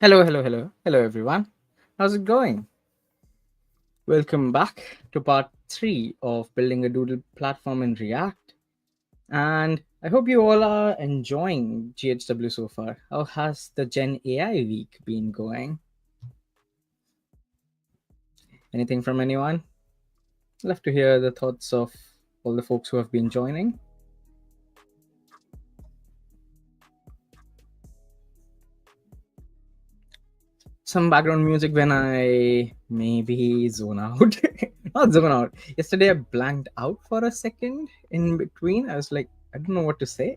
Hello, everyone. How's it going? Welcome back to part 3 of building a Doodle platform in React. And I hope you all are enjoying GHW so far. How has the Gen AI week been going? Anything from anyone? Love to hear the thoughts of all the folks who have been joining. Some background music when I maybe zone out. Not zone out. Yesterday I blanked out for a second in between. I was like, I don't know what to say.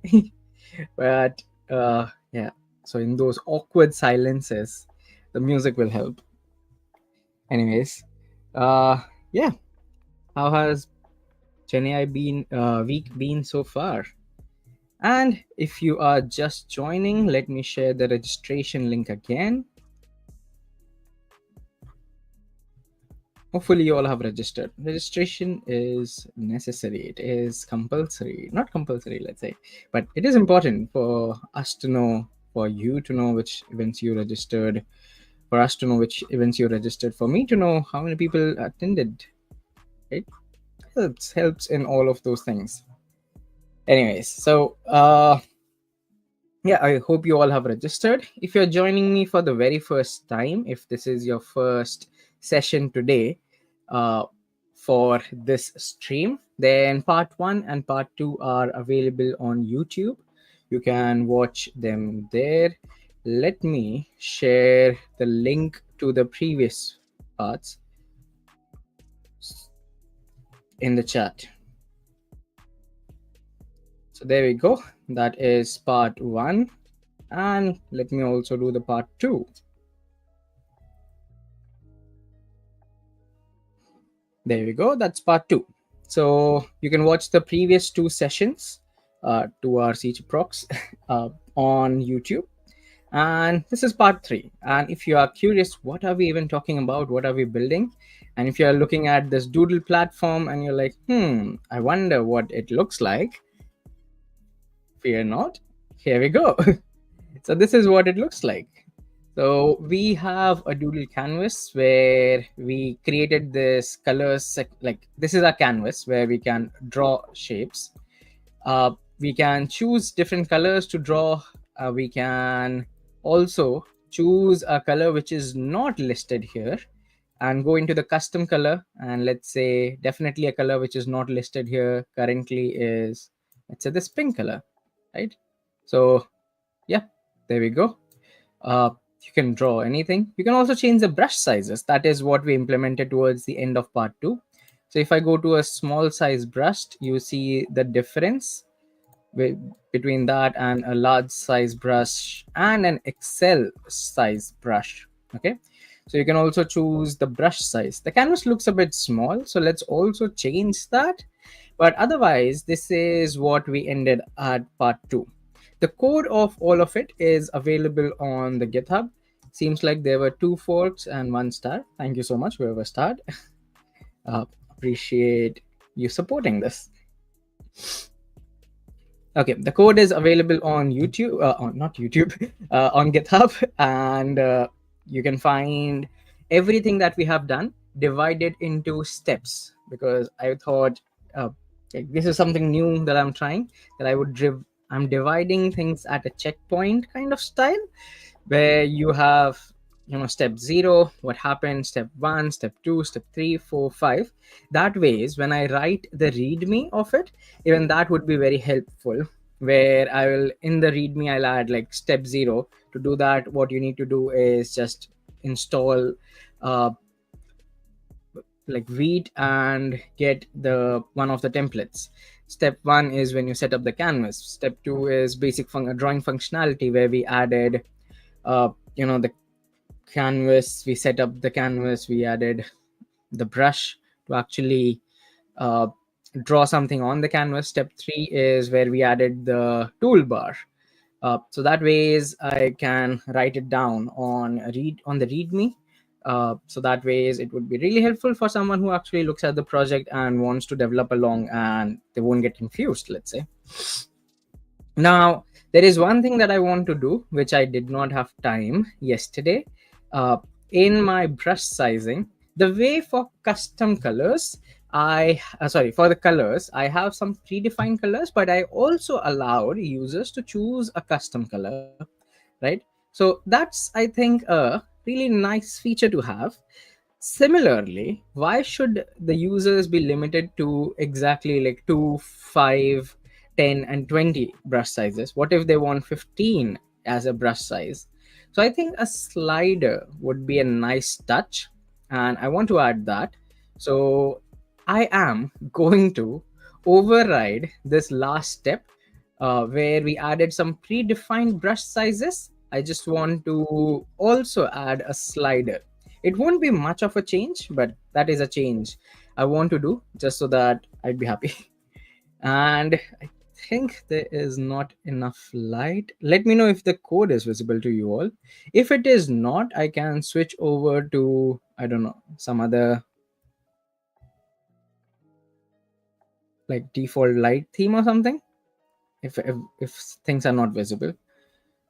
But yeah, so in those awkward silences, the music will help. Anyways, yeah, how has GenAI week been so far? And if you are just joining, let me share the registration link again. Hopefully you all have registered. Registration is necessary. It is compulsory. Not compulsory, let's say, but it is important for us to know, for you to know which events you registered, for us to know which events you registered, for me to know how many people attended. It helps in all of those things. Anyways, so yeah, I hope you all have registered. If you're joining me for the very first time, if this is your first session today for this stream, then part 1 and part 2 are available on YouTube. You can watch them there. Let me share the link to the previous parts. in the chat. So there we go. That is part 1. And let me also do the part 2. There we go. That's part 2. So you can watch the previous 2 sessions, 2 hours each prox, on YouTube. And this is part 3. And if you are curious, what are we even talking about? What are we building? And if you're looking at this Doodle platform and you're like, I wonder what it looks like, fear not. Here we go. So this is what it looks like. So we have a Doodle canvas where we created this colors, like this is our canvas where we can draw shapes. We can choose different colors to draw. We can also choose a color which is not listed here and go into the custom color. And let's say definitely a color which is not listed here currently is, let's say, this pink color, right? So yeah, there we go. You can draw anything. You can also change the brush sizes. That is what we implemented towards the end of part 2. So if I go to a small size brush, you see the difference between that and a large size brush and an Excel size brush. Okay, so you can also choose the brush size. The canvas looks a bit small, so let's also change that. But otherwise, this is what we ended at part 2. The code of all of it is available on the GitHub. Seems like there were 2 forks and 1 star. Thank you so much, whoever starred. Appreciate you supporting this. Okay, the code is available on YouTube, not YouTube, on GitHub, and you can find everything that we have done divided into steps, because I thought this is something new that I'm trying, that I'm dividing things at a checkpoint kind of style, where you have, step 0, what happened, step 1, step 2, step 3, 4, 5. That ways, when I write the readme of it, even that would be very helpful, where I will, in the readme, I'll add like step 0. To do that, what you need to do is just install like Vite and get the one of the templates. Step 1 is when you set up the canvas. Step 2 is basic drawing functionality, where we added the canvas. We set up the canvas, we added the brush to actually draw something on the canvas. Step 3 is where we added the toolbar. So that ways I can write it down on the readme. So that ways it would be really helpful for someone who actually looks at the project and wants to develop along, and they won't get confused, let's say. Now, there is one thing that I want to do, which I did not have time yesterday. In my brush sizing, the way for custom colors, for the colors, I have some predefined colors, but I also allowed users to choose a custom color, right? So that's, I think, a really nice feature to have. Similarly, why should the users be limited to exactly like 2, 5, 10, and 20 brush sizes? What if they want 15 as a brush size? So I think a slider would be a nice touch, and I want to add that. So I am going to override this last step, where we added some predefined brush sizes. I just want to also add a slider. It won't be much of a change, but that is a change I want to do just so that I'd be happy. And I think there is not enough light. Let me know if the code is visible to you all. If it is not, I can switch over to, I don't know, some other like default light theme or something, if things are not visible.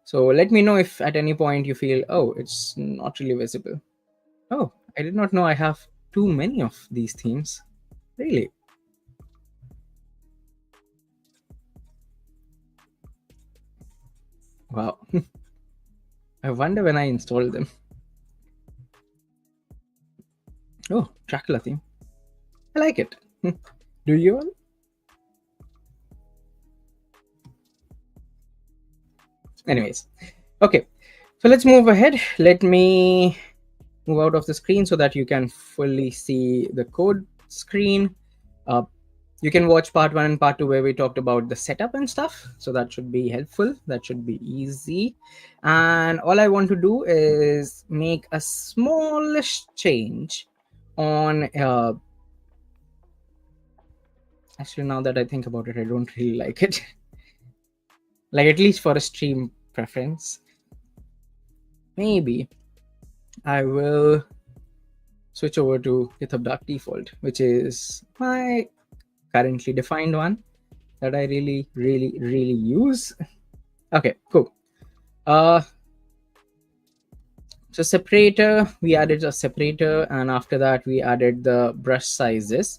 So let me know if at any point you feel, oh, it's not really visible. Oh, I did not know I have too many of these themes. Really? Wow. I wonder when I install them. Oh, Dracula theme. I like it. Do you all? Anyways, okay. So let's move ahead. Let me move out of the screen so that you can fully see the code screen. Uh, you can watch part one and part two where we talked about the setup and stuff. So that should be helpful. That should be easy. And all I want to do is make a smallish change on. Actually, now that I think about it, I don't really like it. Like, at least for a stream preference. Maybe I will switch over to GitHub Dark Default, which is my currently defined one that I really use. Okay, cool. So separator, we added a separator, and after that we added the brush sizes.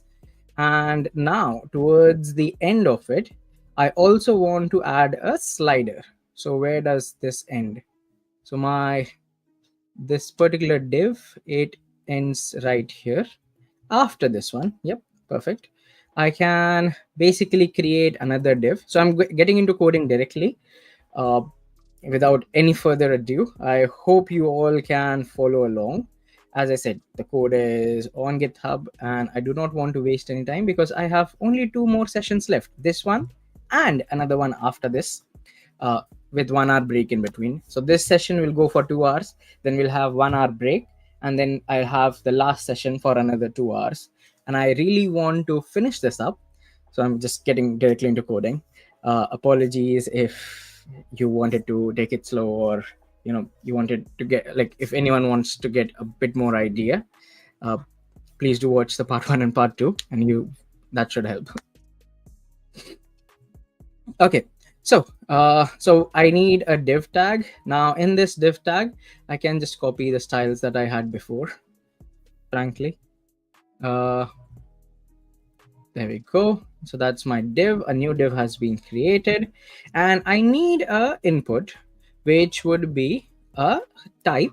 And now towards the end of it, I also want to add a slider. So where does this end? So this particular div, it ends right here after this one. Yep, perfect. I can basically create another div. So I'm getting into coding directly. Without any further ado, I hope you all can follow along. As I said, the code is on GitHub, and I do not want to waste any time because I have only 2 more sessions left, this one and another one after this, uh, with 1 hour break in between. So this session will go for 2 hours, then we'll have 1 hour break, and then I'll have the last session for another 2 hours. And I really want to finish this up, so I'm just getting directly into coding. Apologies if you wanted to take it slow, or you wanted to get, like, if anyone wants to get a bit more idea, uh, please do watch the part one and part two, and that should help. Okay, so I need a div tag. Now in this div tag, I can just copy the styles that I had before, frankly. There we go. So that's my div. A new div has been created, and I need a input, which would be a type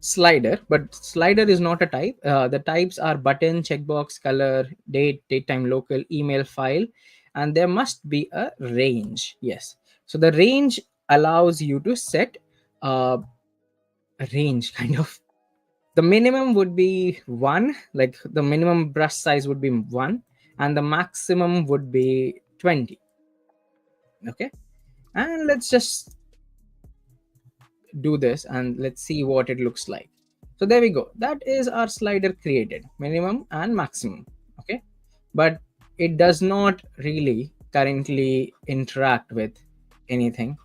slider. But slider is not a type. The types are button, checkbox, color, date time, local, email, file, and there must be a range. Yes. So the range allows you to set a range kind of. The minimum would be 1, like the minimum brush size would be 1, and the maximum would be 20. Okay, and let's just do this and let's see what it looks like. So there we go. That is our slider created, minimum and maximum. Okay, but it does not really currently interact with anything,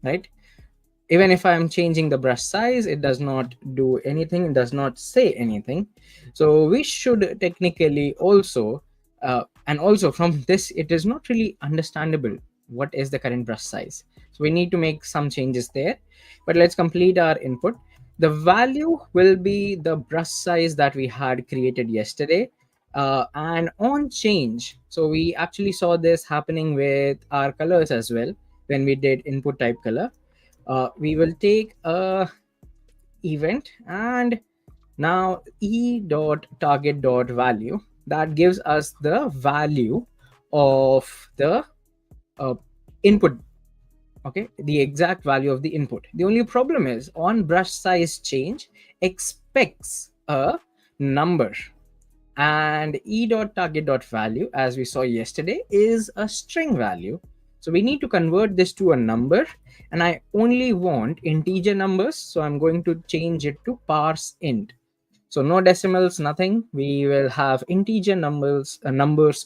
right? Even if I'm changing the brush size, it does not do anything, it does not say anything. So we should technically also, and also from this, it is not really understandable what is the current brush size. So we need to make some changes there. But let's complete our input. The value will be the brush size that we had created yesterday. And on change, so we actually saw this happening with our colors as well when we did input type color. We will take a event, and now e.target.value, that gives us the value of the uh, input. Okay, the exact value of the input. The only problem is on brush size change expects a number, and e.target.value, as we saw yesterday, is a string value. So we need to convert this to a number, and I only want integer numbers, so I'm going to change it to parse int. So no decimals, nothing. We will have integer numbers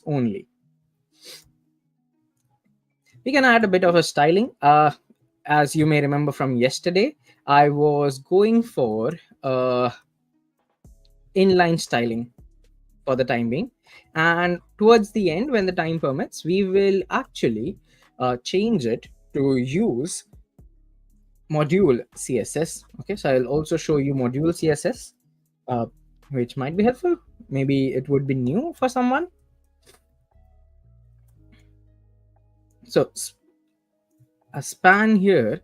only. We can add a bit of a styling. As you may remember from yesterday, I was going for inline styling for the time being, and towards the end, when the time permits, we will actually change it to use module CSS. Okay, so I'll also show you module CSS, which might be helpful. Maybe it would be new for someone. So a span here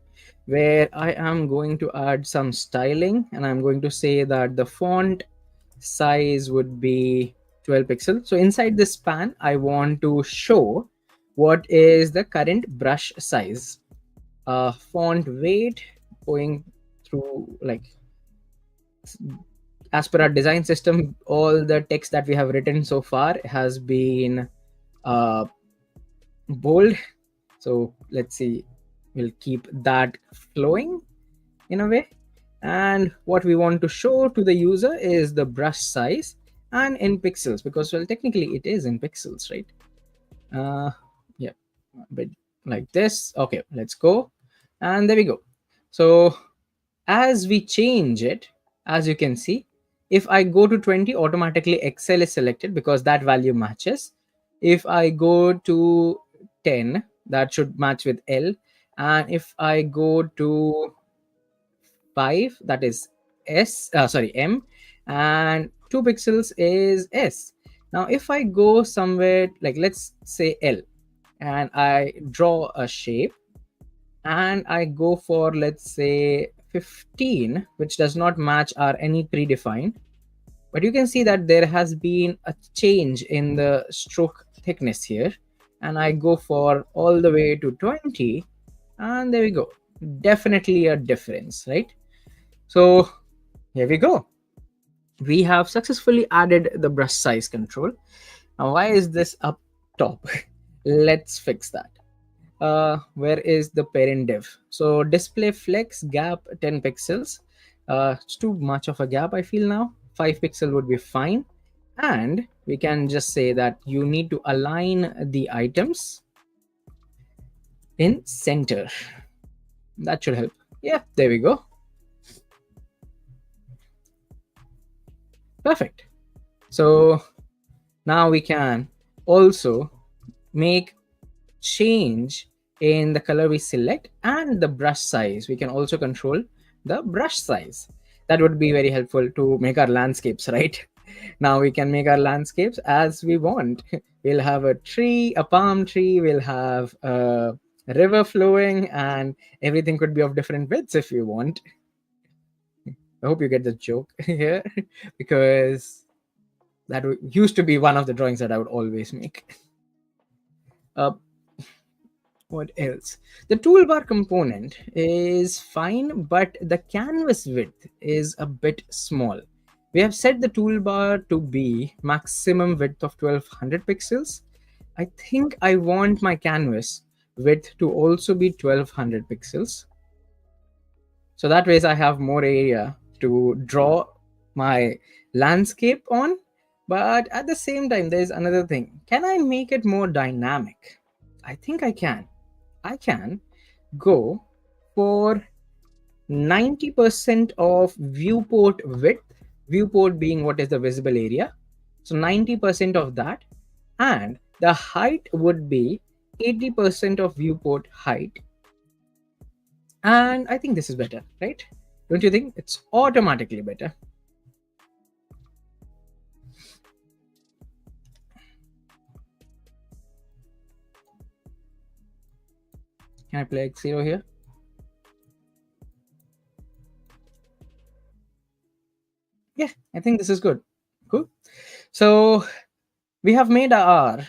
where I am going to add some styling, and I'm going to say that the font size would be 12 pixels. So inside this span, I want to show what is the current brush size. Font weight, going through, like, As per our design system, all the text that we have written so far has been uh, bold. So let's see, we'll keep that flowing in a way. And what we want to show to the user is the brush size and in pixels, because well, technically it is in pixels, right? Yeah, a bit like this. Okay, let's go. And there we go. So as we change it, as you can see, if I go to 20, automatically XL is selected because that value matches. If I go to 10, that should match with L. And if I go to 5, that is M, and 2 pixels is S. Now if I go somewhere like, let's say L, and I draw a shape, and I go for, let's say, 15, which does not match our any predefined, but you can see that there has been a change in the stroke thickness here, and I go for all the way to 20, and there we go. Definitely a difference, right? So here we go. We have successfully added the brush size control. Now why is this up top? Let's fix that. Where is the parent div? So display flex gap 10 pixels. It's too much of a gap, I feel now. 5 pixel would be fine. And we can just say that you need to align the items in center. That should help. Yeah, there we go. Perfect. So now we can also make change in the color we select and the brush size. We can also control the brush size. That would be very helpful to make our landscapes, right? Now we can make our landscapes as we want. We'll have a tree, a palm tree, we'll have a river flowing, and everything could be of different widths if you want. I hope you get the joke here, because that used to be one of the drawings that I would always make. What else? The toolbar component is fine, but the canvas width is a bit small. We have set the toolbar to be maximum width of 1200 pixels. I think I want my canvas width to also be 1200 pixels. So that way I have more area to draw my landscape on. But at the same time, there's another thing. Can I make it more dynamic? I think I can. I can go for 90% of viewport width, viewport being what is the visible area. So 90% of that, and the height would be 80% of viewport height. And I think this is better, right? Don't you think? It's automatically better. Can I play X0 here? Yeah, I think this is good. Cool. So we have made our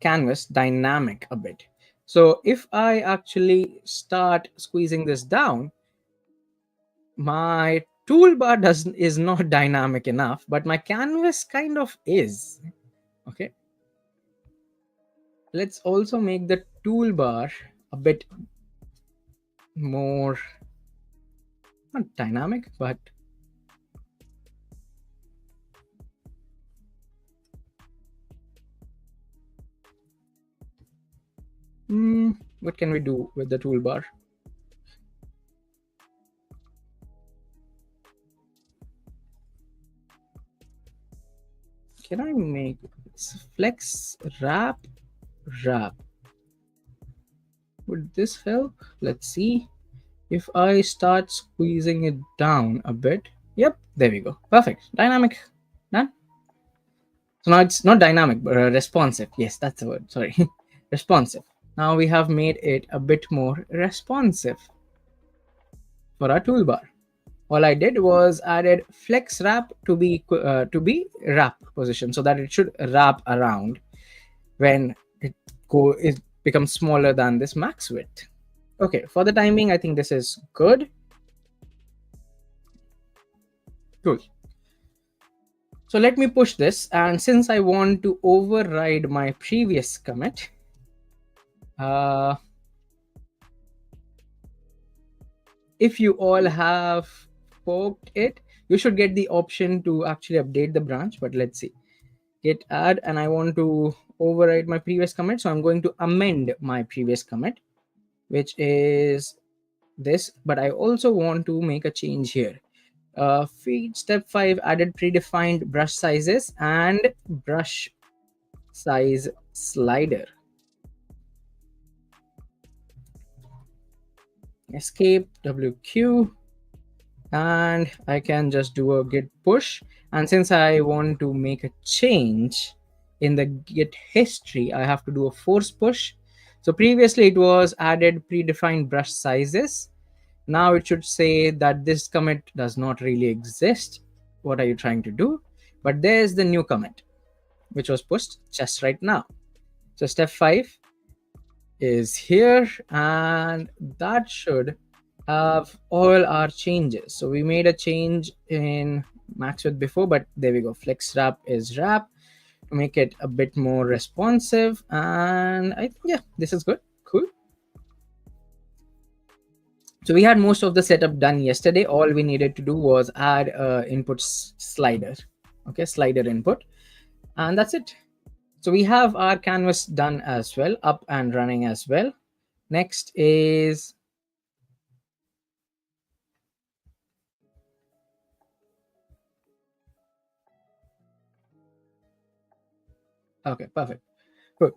canvas dynamic a bit. So if I actually start squeezing this down, my toolbar is not dynamic enough, but my canvas kind of is. Okay. Let's also make the toolbar a bit more, not dynamic, but what can we do with the toolbar? Can I make flex wrap? Would this help? Let's see. If I start squeezing it down a bit, yep, there we go. Perfect. Dynamic. Done. So now it's not dynamic, but responsive. Yes, that's the word. Sorry. Responsive. Now we have made it a bit more responsive for our toolbar. All I did was added flex wrap to be wrap position, so that it should wrap around when it becomes smaller than this max width. Okay, for the timing, I think this is good. Cool. So let me push this, and since I want to override my previous commit, uh, if you all have poked it, you should get the option to actually update the branch. But let's see, git add, and I want to override my previous commit, so I'm going to amend my previous commit, which is this. But I also want to make a change here. Feed step 5 added predefined brush sizes and brush size slider. Escape WQ, and I can just do a git push. And since I want to make a change in the git history, I have to do a force push. So previously it was added predefined brush sizes. Now it should say that this commit does not really exist. What are you trying to do? But there's the new commit, which was pushed just right now. So step 5 is here, and that should have all our changes. So we made a change in max width before, but there we go. Flex wrap is wrap to make it a bit more responsive. And I think, yeah, this is good. Cool. So we had most of the setup done yesterday. All we needed to do was add input slider. Okay, slider input. And that's it. So we have our canvas done as well, up and running as well. Next is okay, perfect. Good.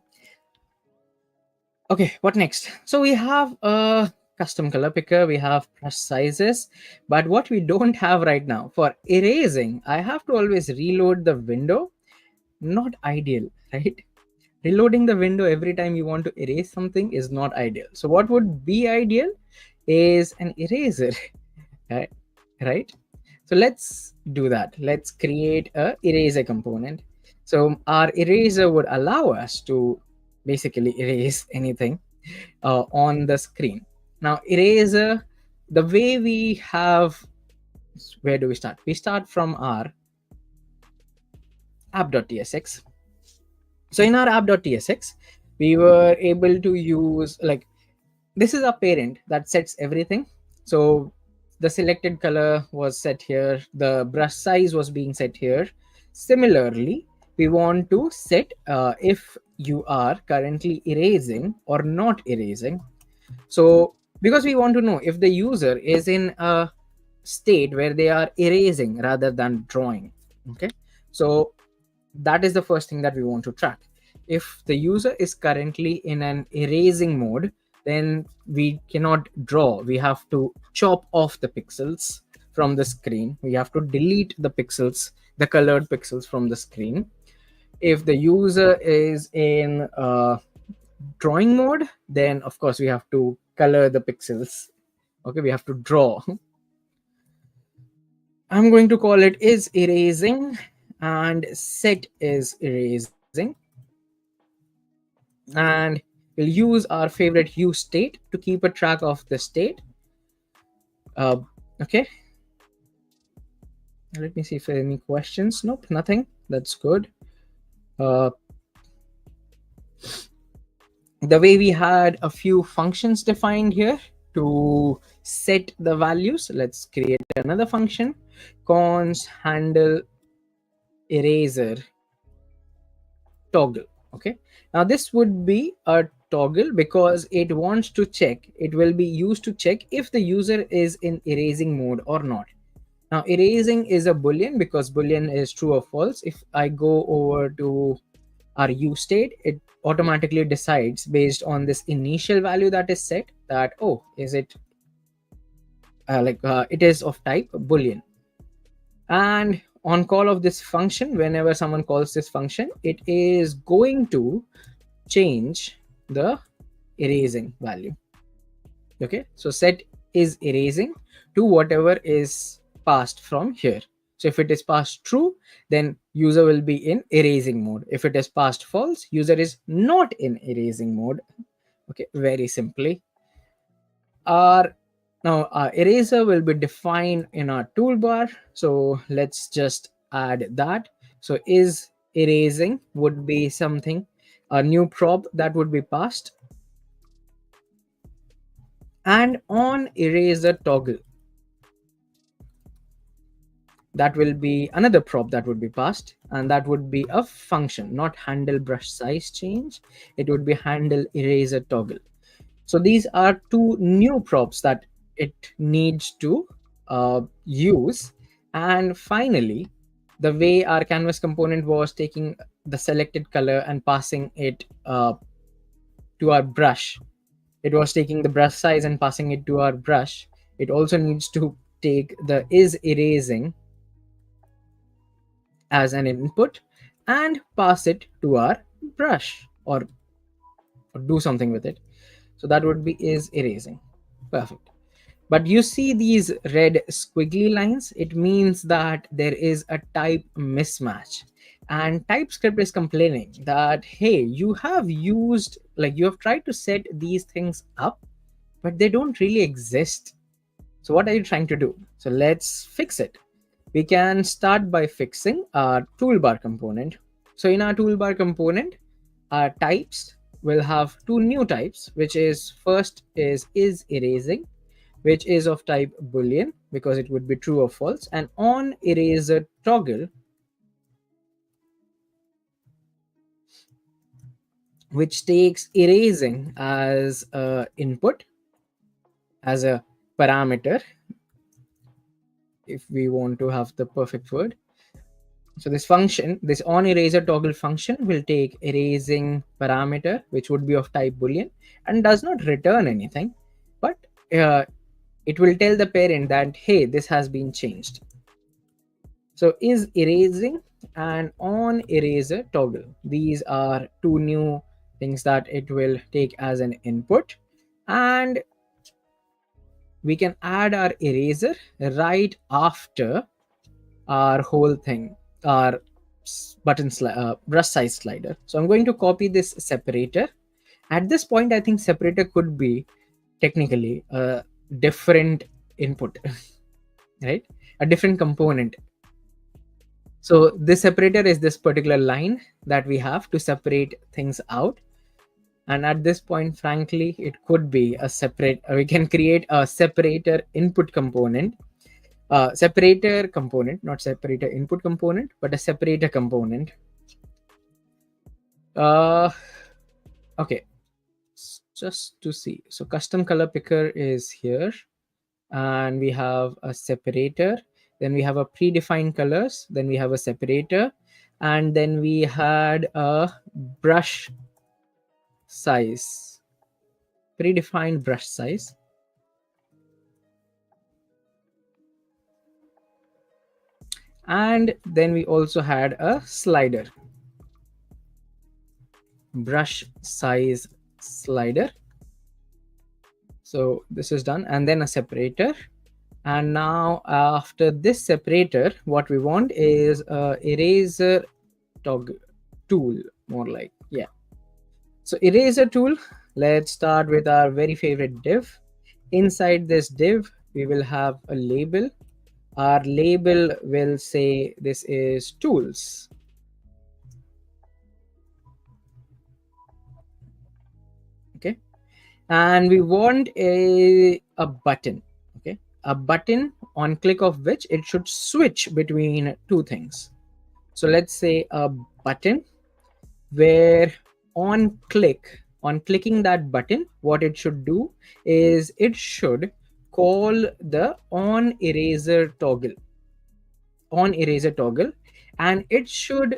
Okay, what next? So we have a custom color picker, we have brush sizes, but what we don't have right now for erasing, I have to always reload the window. Not ideal, right? Reloading the window every time you want to erase something is not ideal. So what would be ideal is an eraser, right? Right? So let's do that. Let's create a eraser component. So our eraser would allow us to basically erase anything on the screen. Now, eraser, the way we have, where do we start? We start from our app.tsx. So in our app.tsx, we were able to use, like, this is a parent that sets everything. So the selected color was set here, the brush size was being set here. Similarly, we want to set if you are currently erasing or not erasing. So because we want to know if the user is in a state where they are erasing rather than drawing. Okay, so that is the first thing that we want to track. If the user is currently in an erasing mode, then we cannot draw. We have to chop off the pixels from the screen. We have to delete the pixels, the colored pixels from the screen. If the user is in drawing mode, then of course we have to color the pixels. Okay, we have to draw. I'm going to call it is erasing and set is erasing. And we'll use our favorite use state to keep a track of the state. Okay. Let me see if there are any questions. Nope, nothing. That's good. The way we had a few functions defined here to set the values, let's create another function, cons handle eraser toggle. Okay, now this would be a toggle because it wants to check, it will be used to check if the user is in erasing mode or not. Now erasing is a boolean because boolean is true or false. If I go over to our use state, it automatically decides based on this initial value that is set that, oh, is it it is of type boolean. And on call of this function, whenever someone calls this function, it is going to change the erasing value. Okay, so set is erasing to whatever is passed from here. So if it is passed true, then user will be in erasing mode. If it is passed false, user is not in erasing mode. Okay, very simply. Our now our eraser will be defined in our toolbar. So let's just add that. So is erasing would be something, a new prop that would be passed. And on eraser toggle, that will be another prop that would be passed, and that would be a function, not handle brush size change. It would be handle eraser toggle. So these are two new props that it needs to use. And finally, the way our canvas component was taking the selected color and passing it to our brush, it was taking the brush size and passing it to our brush. It also needs to take the is erasing as an input and pass it to our brush, or do something with it. So that would be is erasing. Perfect. But you see these red squiggly lines, it means that there is a type mismatch. And TypeScript is complaining that, hey, you have used, like, you have tried to set these things up, but they don't really exist. So what are you trying to do? So let's fix it. We can start by fixing our toolbar component. So in our toolbar component, our types will have two new types, which is first is erasing, which is of type boolean because it would be true or false, and on eraser toggle, which takes erasing as a input, as a parameter, if we want to have the perfect word. So this function, this on eraser toggle function, will take erasing parameter, which would be of type boolean, and does not return anything, but it will tell the parent that, hey, this has been changed. So is erasing and on eraser toggle, these are two new things that it will take as an input. And we can add our eraser right after our whole thing, our brush size slider. So I'm going to copy this separator. At this point, I think separator could be technically a different input, right? A different component. So this separator is this particular line that we have to separate things out. And at this point, frankly, it could be a separate, we can create a separator input component, separator component, not separator input component, but a separator component. Okay, just to see. So custom color picker is here, and we have a separator. Then we have a predefined colors. Then we have a separator, and then we had a brush size, predefined brush size. And then we also had a slider, brush size slider. So this is done, and then a separator. And now after this separator, what we want is a eraser toggle tool, more like, yeah. So eraser tool, let's start with our very favorite div. Inside this div, we will have a label. Our label will say this is tools. Okay. And we want a button. Okay. A button on click of which it should switch between two things. So let's say a button where on clicking that button, what it should do is it should call the on eraser toggle, and it should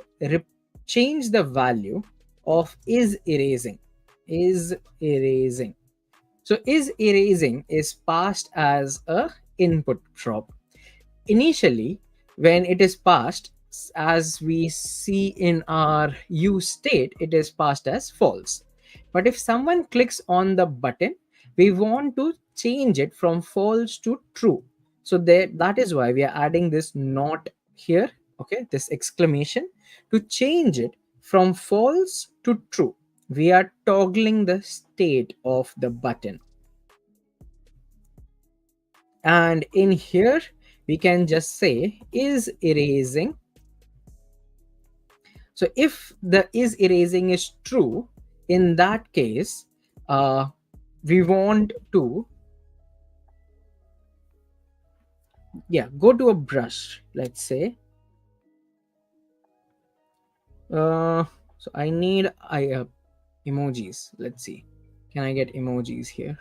change the value of is erasing. So is erasing is passed as a input prop. Initially, when it is passed, as we see in our use state, it is passed as false. But if someone clicks on the button, we want to change it from false to true. So there, that is why we are adding this not here, okay, this exclamation, to change it from false to true. We are toggling the state of the button. And in here, we can just say is erasing So if the is erasing is true, in that case, we want to, go to a brush, let's say. So I need emojis. Let's see. Can I get emojis here?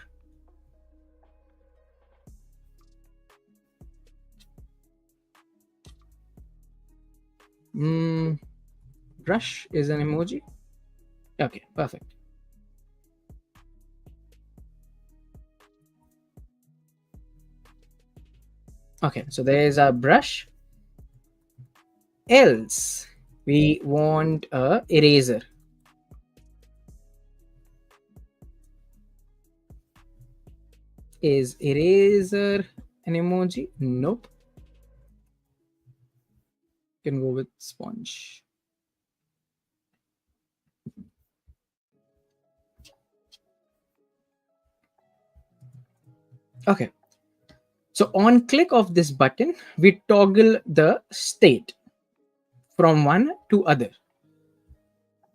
Brush is an emoji. Okay, perfect. Okay, so there is a brush. Else, we want a eraser. Is eraser an emoji? Nope. You can go with sponge. Okay. So on click of this button, we toggle the state from one to other.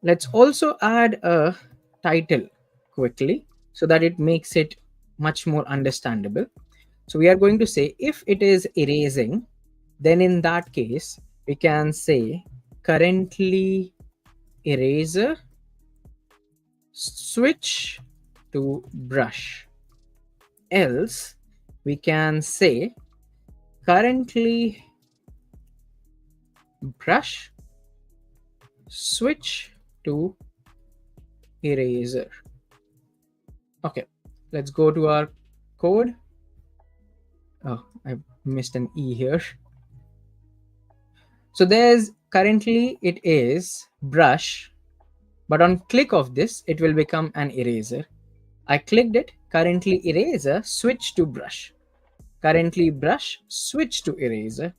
Let's also add a title quickly so that it makes it much more understandable. So we are going to say if it is erasing, then in that case, we can say currently eraser, switch to brush. Else, we can say currently brush, switch to eraser. Okay, let's go to our code. Oh, I missed an E here. So there's currently it is brush, but on click of this, it will become an eraser. I clicked it, currently eraser, switch to brush. Currently brush, switch to eraser.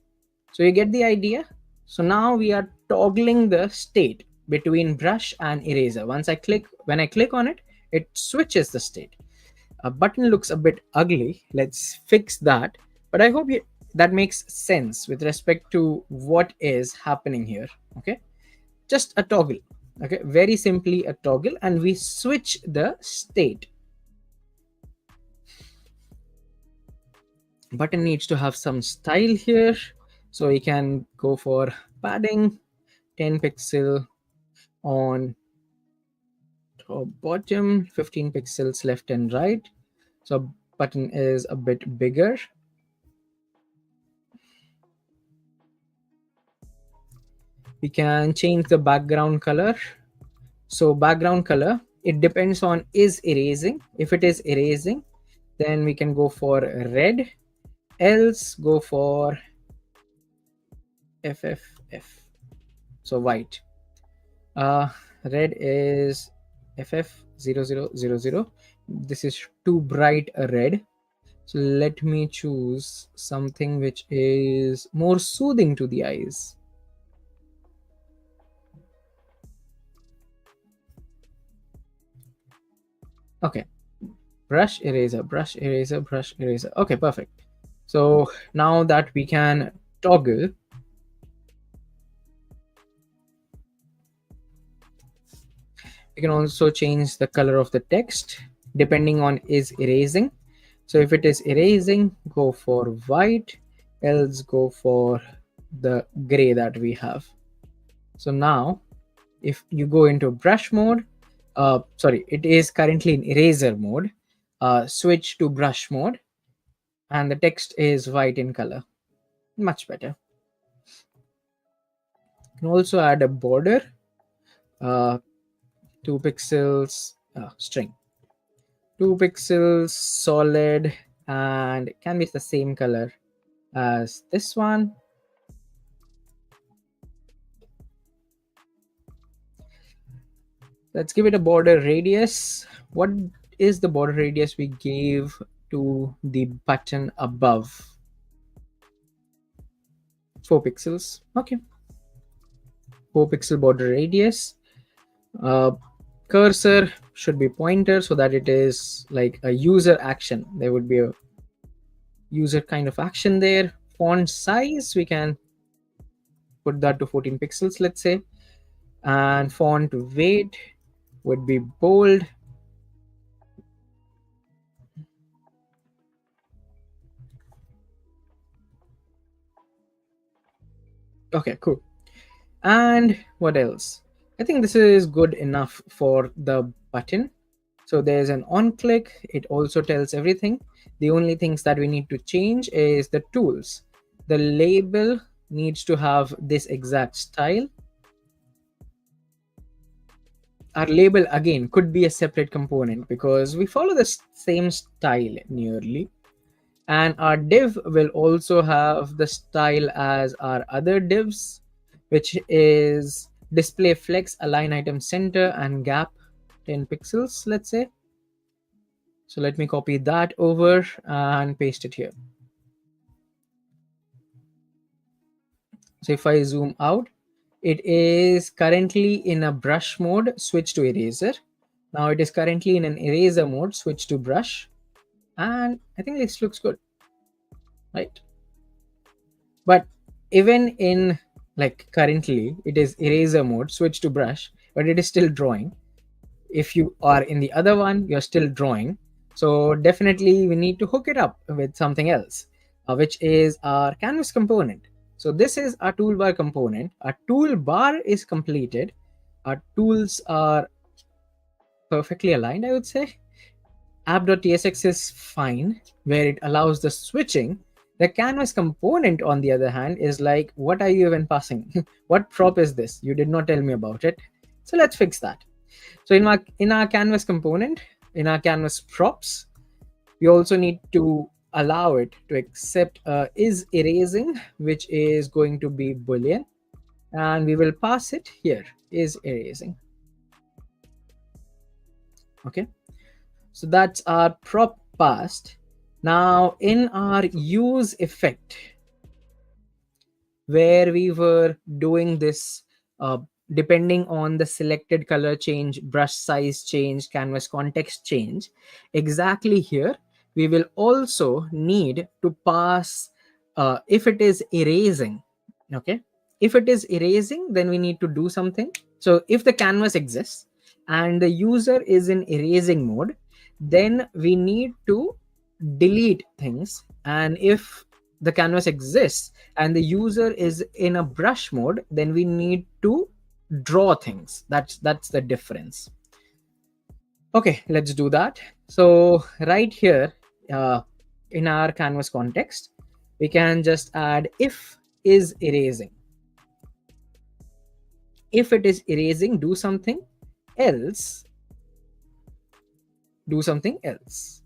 So you get the idea? So now we are toggling the state between brush and eraser. When I click on it, it switches the state. A button looks a bit ugly. Let's fix that. But I hope that makes sense with respect to what is happening here. Okay, just a toggle. Okay, very simply a toggle, and we switch the state. Button needs to have some style here, so we can go for padding 10 pixel on top bottom, 15 pixels left and right. So button is a bit bigger. We can change the background color. So background color, it depends on is erasing. If it is erasing, then we can go for red. Else go for FFF. So white. Red is FF0000. This is too bright a red. So let me choose something which is more soothing to the eyes. Okay, brush eraser, brush eraser, brush eraser. Okay, perfect. So now that we can toggle, we can also change the color of the text depending on is erasing. So if it is erasing, go for white, else go for the gray that we have. So now if you go into brush mode, sorry, it is currently in eraser mode, switch to brush mode, and the text is white in color. Much better. You can also add a border, 2 pixels string, 2 pixels solid, and it can be the same color as this one. Let's give it a border radius. What is the border radius we gave to the button above? 4 pixels. Okay, 4 pixel border radius. Cursor should be pointer so that it is like a user action. There would be a user kind of action there. Font size, we can put that to 14 pixels, let's say. and font weight would be bold. Okay, cool. And what else? I think this is good enough for the button. So there's an on click, it also tells everything. The only things that we need to change is the tools. The label needs to have this exact style. Our label again could be a separate component because we follow the same style nearly. And our div will also have the style as our other divs, which is display flex, align item center, and gap 10 pixels, let's say. So let me copy that over and paste it here. So if I zoom out, it is currently in a brush mode, switch to eraser. Now it is currently in an eraser mode, switch to brush. And I think this looks good, right? But even in like currently it is eraser mode, switch to brush, but it is still drawing. If you are in the other one, you're still drawing. So definitely we need to hook it up with something else, which is our canvas component. So this is our toolbar component. Our toolbar is completed. Our tools are perfectly aligned, I would say. App.tsx is fine, where it allows the switching. The canvas component, on the other hand, is like, what are you even passing? What prop is this? You did not tell me about it. So let's fix that. So in our canvas component, in our canvas props, we also need to allow it to accept is erasing, which is going to be boolean, and we will pass it here is erasing. Okay, so that's our prop passed. Now in our use effect, where we were doing this depending on the selected color change, brush size change, canvas context change, exactly here we will also need to pass if it is erasing. Okay, if it is erasing, then we need to do something. So if the canvas exists and the user is in erasing mode, then we need to delete things. And if the canvas exists and the user is in a brush mode, then we need to draw things. That's the difference. Okay, let's do that. So right here in our canvas context, we can just add if is erasing. If it is erasing, do something else. Do something else.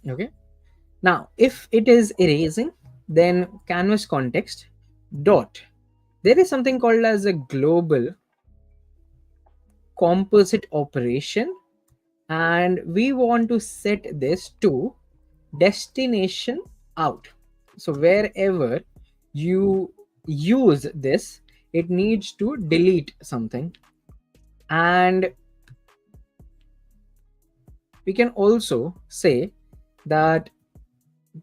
Okay, now if it is erasing, then canvas context dot, there is something called as a global composite operation, and we want to set this to destination out. So wherever you use this, it needs to delete something. And we can also say that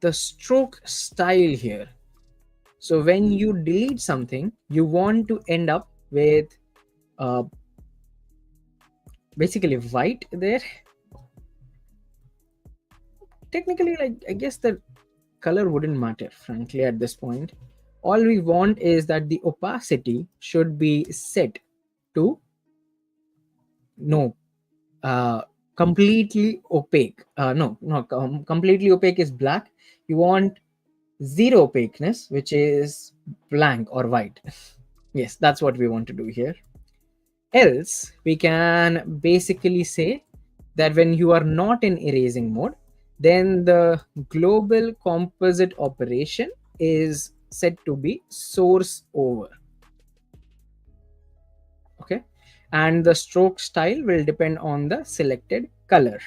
the stroke style here, so when you delete something, you want to end up with basically white there. Technically, like, I guess the color wouldn't matter, frankly, at this point. All we want is that the opacity should be set to no completely opaque. Completely opaque is black. You want zero opaqueness, which is blank or white. Yes, that's what we want to do here. Else we can basically say that when you are not in erasing mode, then the global composite operation is set to be source over. Okay, and the stroke style will depend on the selected color.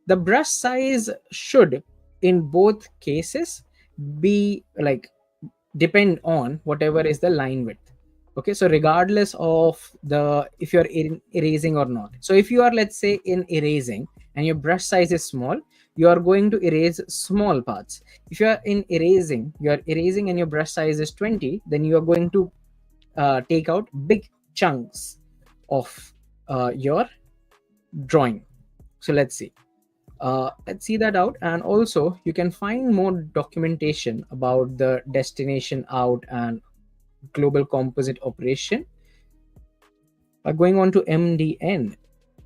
The brush size should in both cases be like depend on whatever is the line width. Okay, so regardless of the if you're in erasing or not, so if you are, let's say, in erasing and your brush size is small, you are going to erase small parts. If you are in erasing, you are erasing and your brush size is 20, then you are going to take out big chunks of your drawing. So let's see that out. And also you can find more documentation about the destination out and global composite operation by going on to MDN.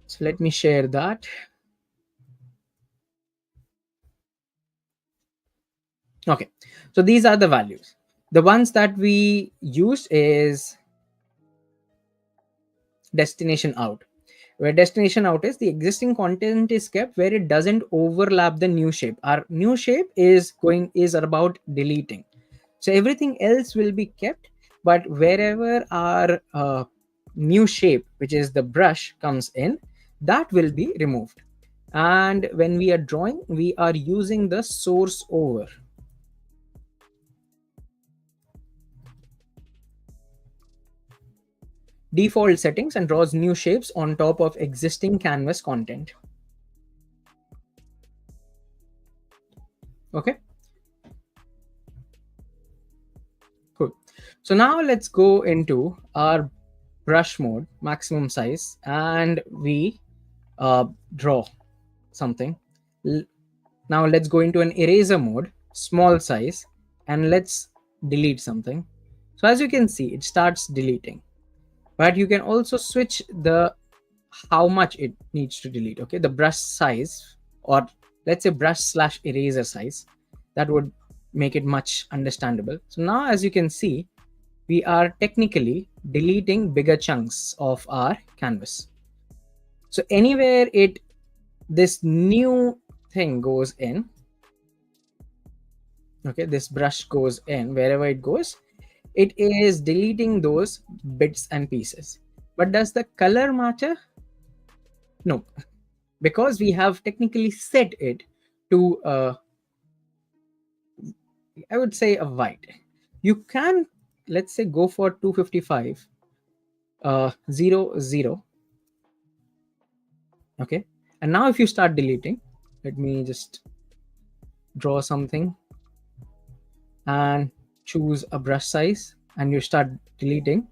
So let me share that. Okay, so these are the values. The ones that we use is destination out, where destination out is the existing content is kept where it doesn't overlap the new shape. Our new shape is about deleting, so everything else will be kept, but wherever our new shape, which is the brush, comes in, that will be removed. And when we are drawing, we are using the source over. Default settings and draws new shapes on top of existing canvas content. Okay, cool. So now let's go into our brush mode, maximum size, and we draw something. Now let's go into an eraser mode, small size, and let's delete something. So as you can see, it starts deleting, but you can also switch the how much it needs to delete. Okay, the brush size, or let's say brush slash eraser size, that would make it much understandable. So now as you can see, we are technically deleting bigger chunks of our canvas. So anywhere this new thing goes in, okay, this brush goes in, wherever it goes, it is deleting those bits and pieces. But does the color matter? No, because we have technically set it to I would say a white. You can, let's say, go for 255 0 0. Okay, and now if you start deleting, let me just draw something and choose a brush size, and you start deleting,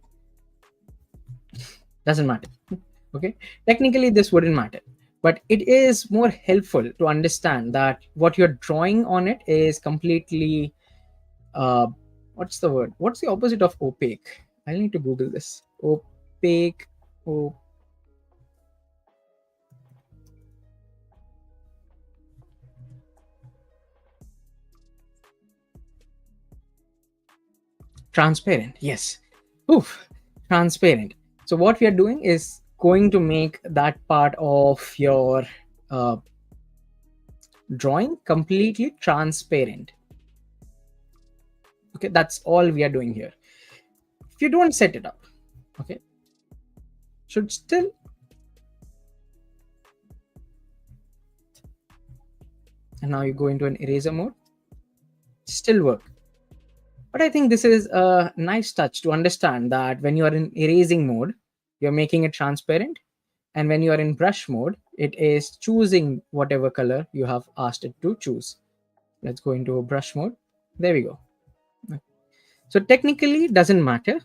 doesn't matter. Okay, technically this wouldn't matter, but it is more helpful to understand that what you're drawing on it is completely what's the word, what's the opposite of opaque? I need to google this. Opaque. Transparent, yes. Oof, transparent. So what we are doing is going to make that part of your drawing completely transparent. Okay, that's all we are doing here. If you don't set it up, okay, should still, and now you go into an eraser mode, still work. But I think this is a nice touch to understand that when you are in erasing mode, you're making it transparent, and when you are in brush mode, it is choosing whatever color you have asked it to choose. Let's go into a brush mode. There we go. So technically it doesn't matter.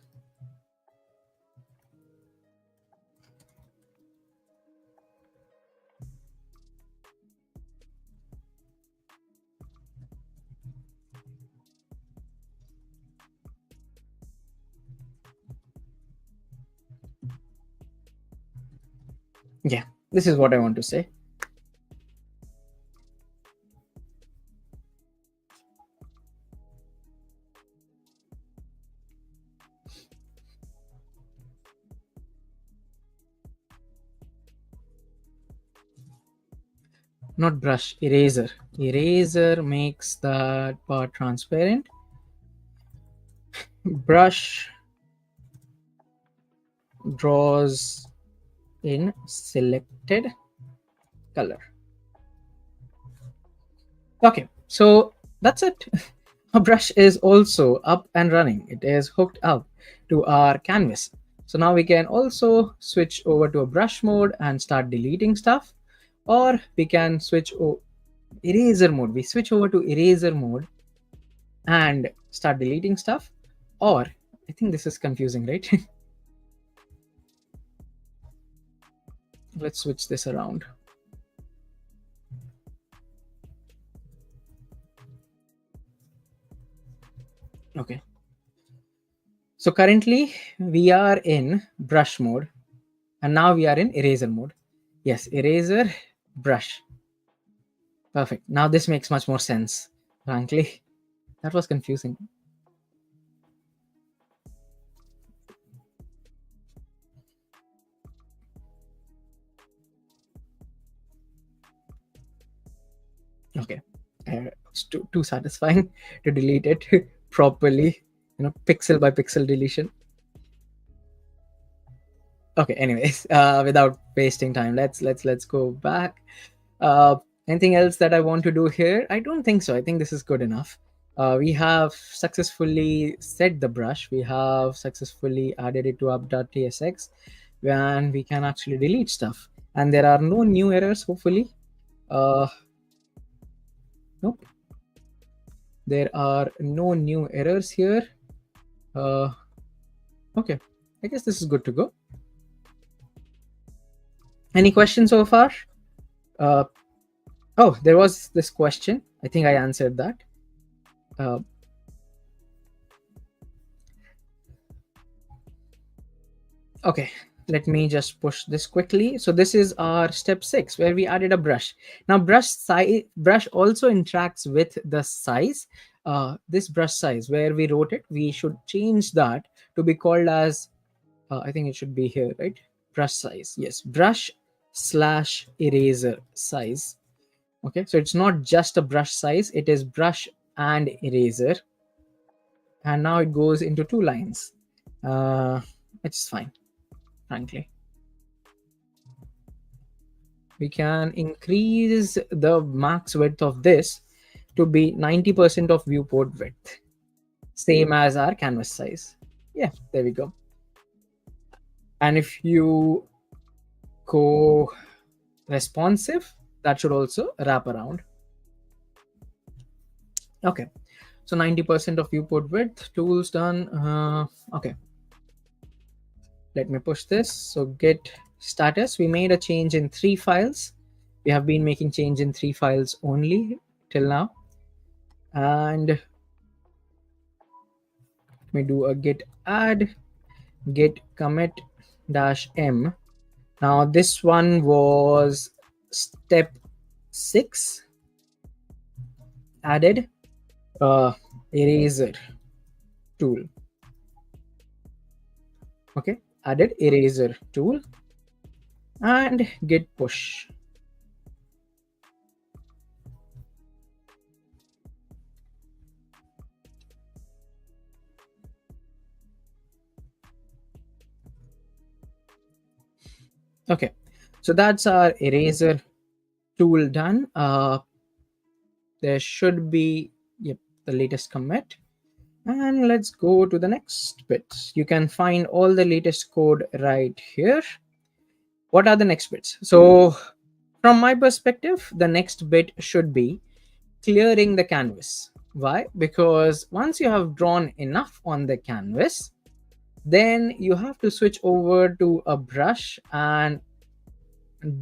Yeah, this is what I want to say. Not brush, eraser. Eraser makes that part transparent. Brush draws in selected color. Okay, so that's it. A brush is also up and running. It is hooked up to our canvas. So now we can also switch over to a brush mode and start deleting stuff, or we can switch eraser mode. We switch over to eraser mode and start deleting stuff, or I think this is confusing, right? Let's switch this around. Okay. So currently we are in brush mode, and now we are in eraser mode. Yes, eraser, brush. Perfect. Now this makes much more sense. Frankly, that was confusing. Okay. It's too satisfying to delete it properly, pixel by pixel deletion. Okay, anyways, without wasting time, let's go back. uh Anything else that I want to do here? I don't think so. I think this is good enough. We have successfully set the brush, we have successfully added it to app.tsx, and we can actually delete stuff, and there are no new errors, hopefully. uh nope, there are no new errors here. uh okay, I guess this is good to go. Any questions so far? uh oh, there was this question, I think I answered that. uh, okay, let me just push this quickly. So this is our step 6, where we added a brush. Now brush also interacts with the size. This brush size where we wrote it, we should change that to be called as, I think it should be here, right? Brush size. Yes, brush slash eraser size. Okay, so it's not just a brush size, it is brush and eraser. And now it goes into 2 lines. It's fine, frankly. We can increase the max width of this to be 90% of viewport width, same as our canvas size. Yeah, there we go. And if you go responsive, that should also wrap around. Okay, so 90% of viewport width, tools done. Okay, let me push this. So git status, we made a change in 3 files. We have been making change in 3 files only till now. And we do a git add, git commit dash m. Now this one was step 6, added eraser tool. Okay, added eraser tool, and git push. Okay, so that's our eraser tool done. There should be, yep, the latest commit. And let's go to the next bit. You can find all the latest code right here. What are the next bits? So from my perspective, the next bit should be clearing the canvas. Why? Because once you have drawn enough on the canvas, then you have to switch over to a brush and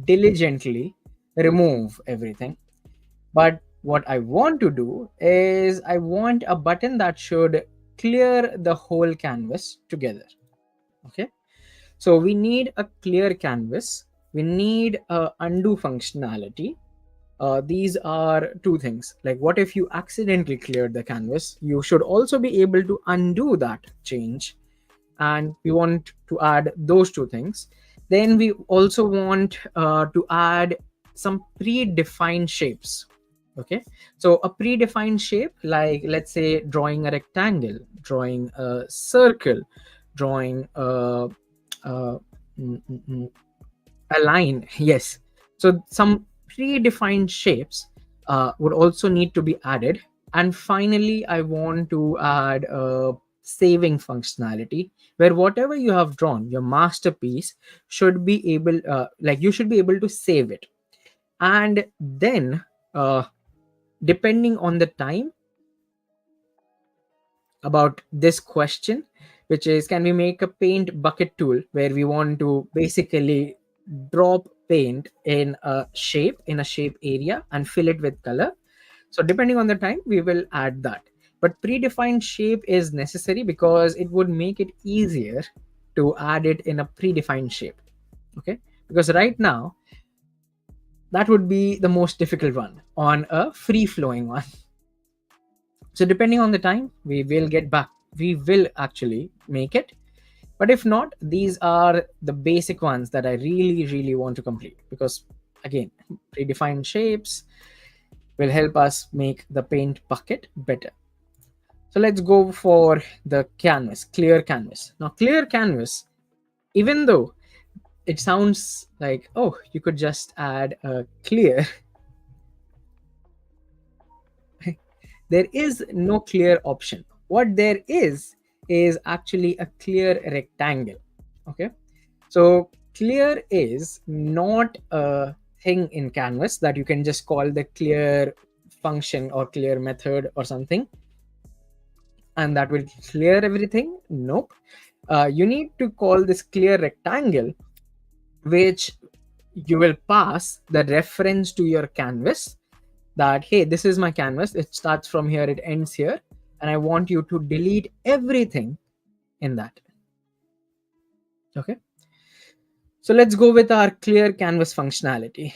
diligently remove everything. But what I want to do is I want a button that should clear the whole canvas together. Okay, so we need a clear canvas, we need a undo functionality. These are two things. Like, what if you accidentally cleared the canvas? You should also be able to undo that change, and we want to add those two things. Then we also want to add some predefined shapes. Okay, so a predefined shape, like let's say drawing a rectangle, drawing a circle, drawing uh, mm, mm, mm, a line. Yes, so some predefined shapes would also need to be added. And finally, I want to add a saving functionality, where whatever you have drawn, your masterpiece, should be able, like you should be able to save it. And then depending on the time, about this question, which is, can we make a paint bucket tool where we want to basically drop paint in a shape area and fill it with color. So depending on the time, we will add that. But predefined shape is necessary because it would make it easier to add it in a predefined shape. Okay, because right now that would be the most difficult one on a free flowing one. So depending on the time, we will actually make it. But if not, these are the basic ones that I really want to complete, because again, predefined shapes will help us make the paint bucket better. So let's go for the canvas, clear canvas. Now, clear canvas, even though it sounds like, oh, you could just add a clear, there is no clear option. What there is actually a clear rectangle. Okay, so clear is not a thing in canvas that you can just call the clear function or clear method or something, and that will clear everything. Nope. You need to call this clear rectangle, which you will pass the reference to your canvas, that hey, this is my canvas, it starts from here, it ends here, and I want you to delete everything in that. Okay, so let's go with our clear canvas functionality.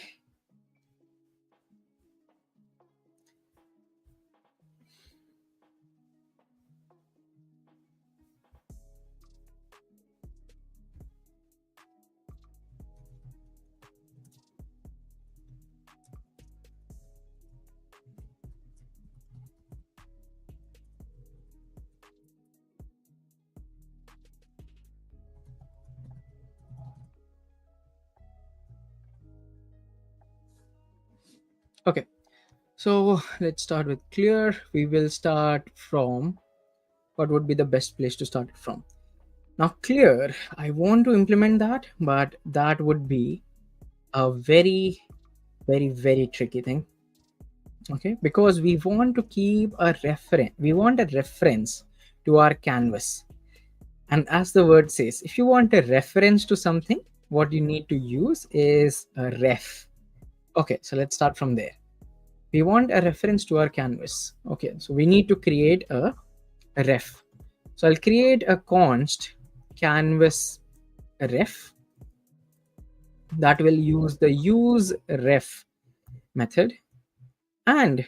Okay, so let's start with clear. We will start from what would be the best place to start it from. Now, clear, I want to implement that, but that would be a very tricky thing. Okay, because we want to keep a reference, we want a reference to our canvas. And as the word says, if you want a reference to something, what you need to use is a ref. Okay, so let's start from there. We want a reference to our canvas. Okay, so we need to create a ref. So I'll create a const canvas ref that will use the use ref method, and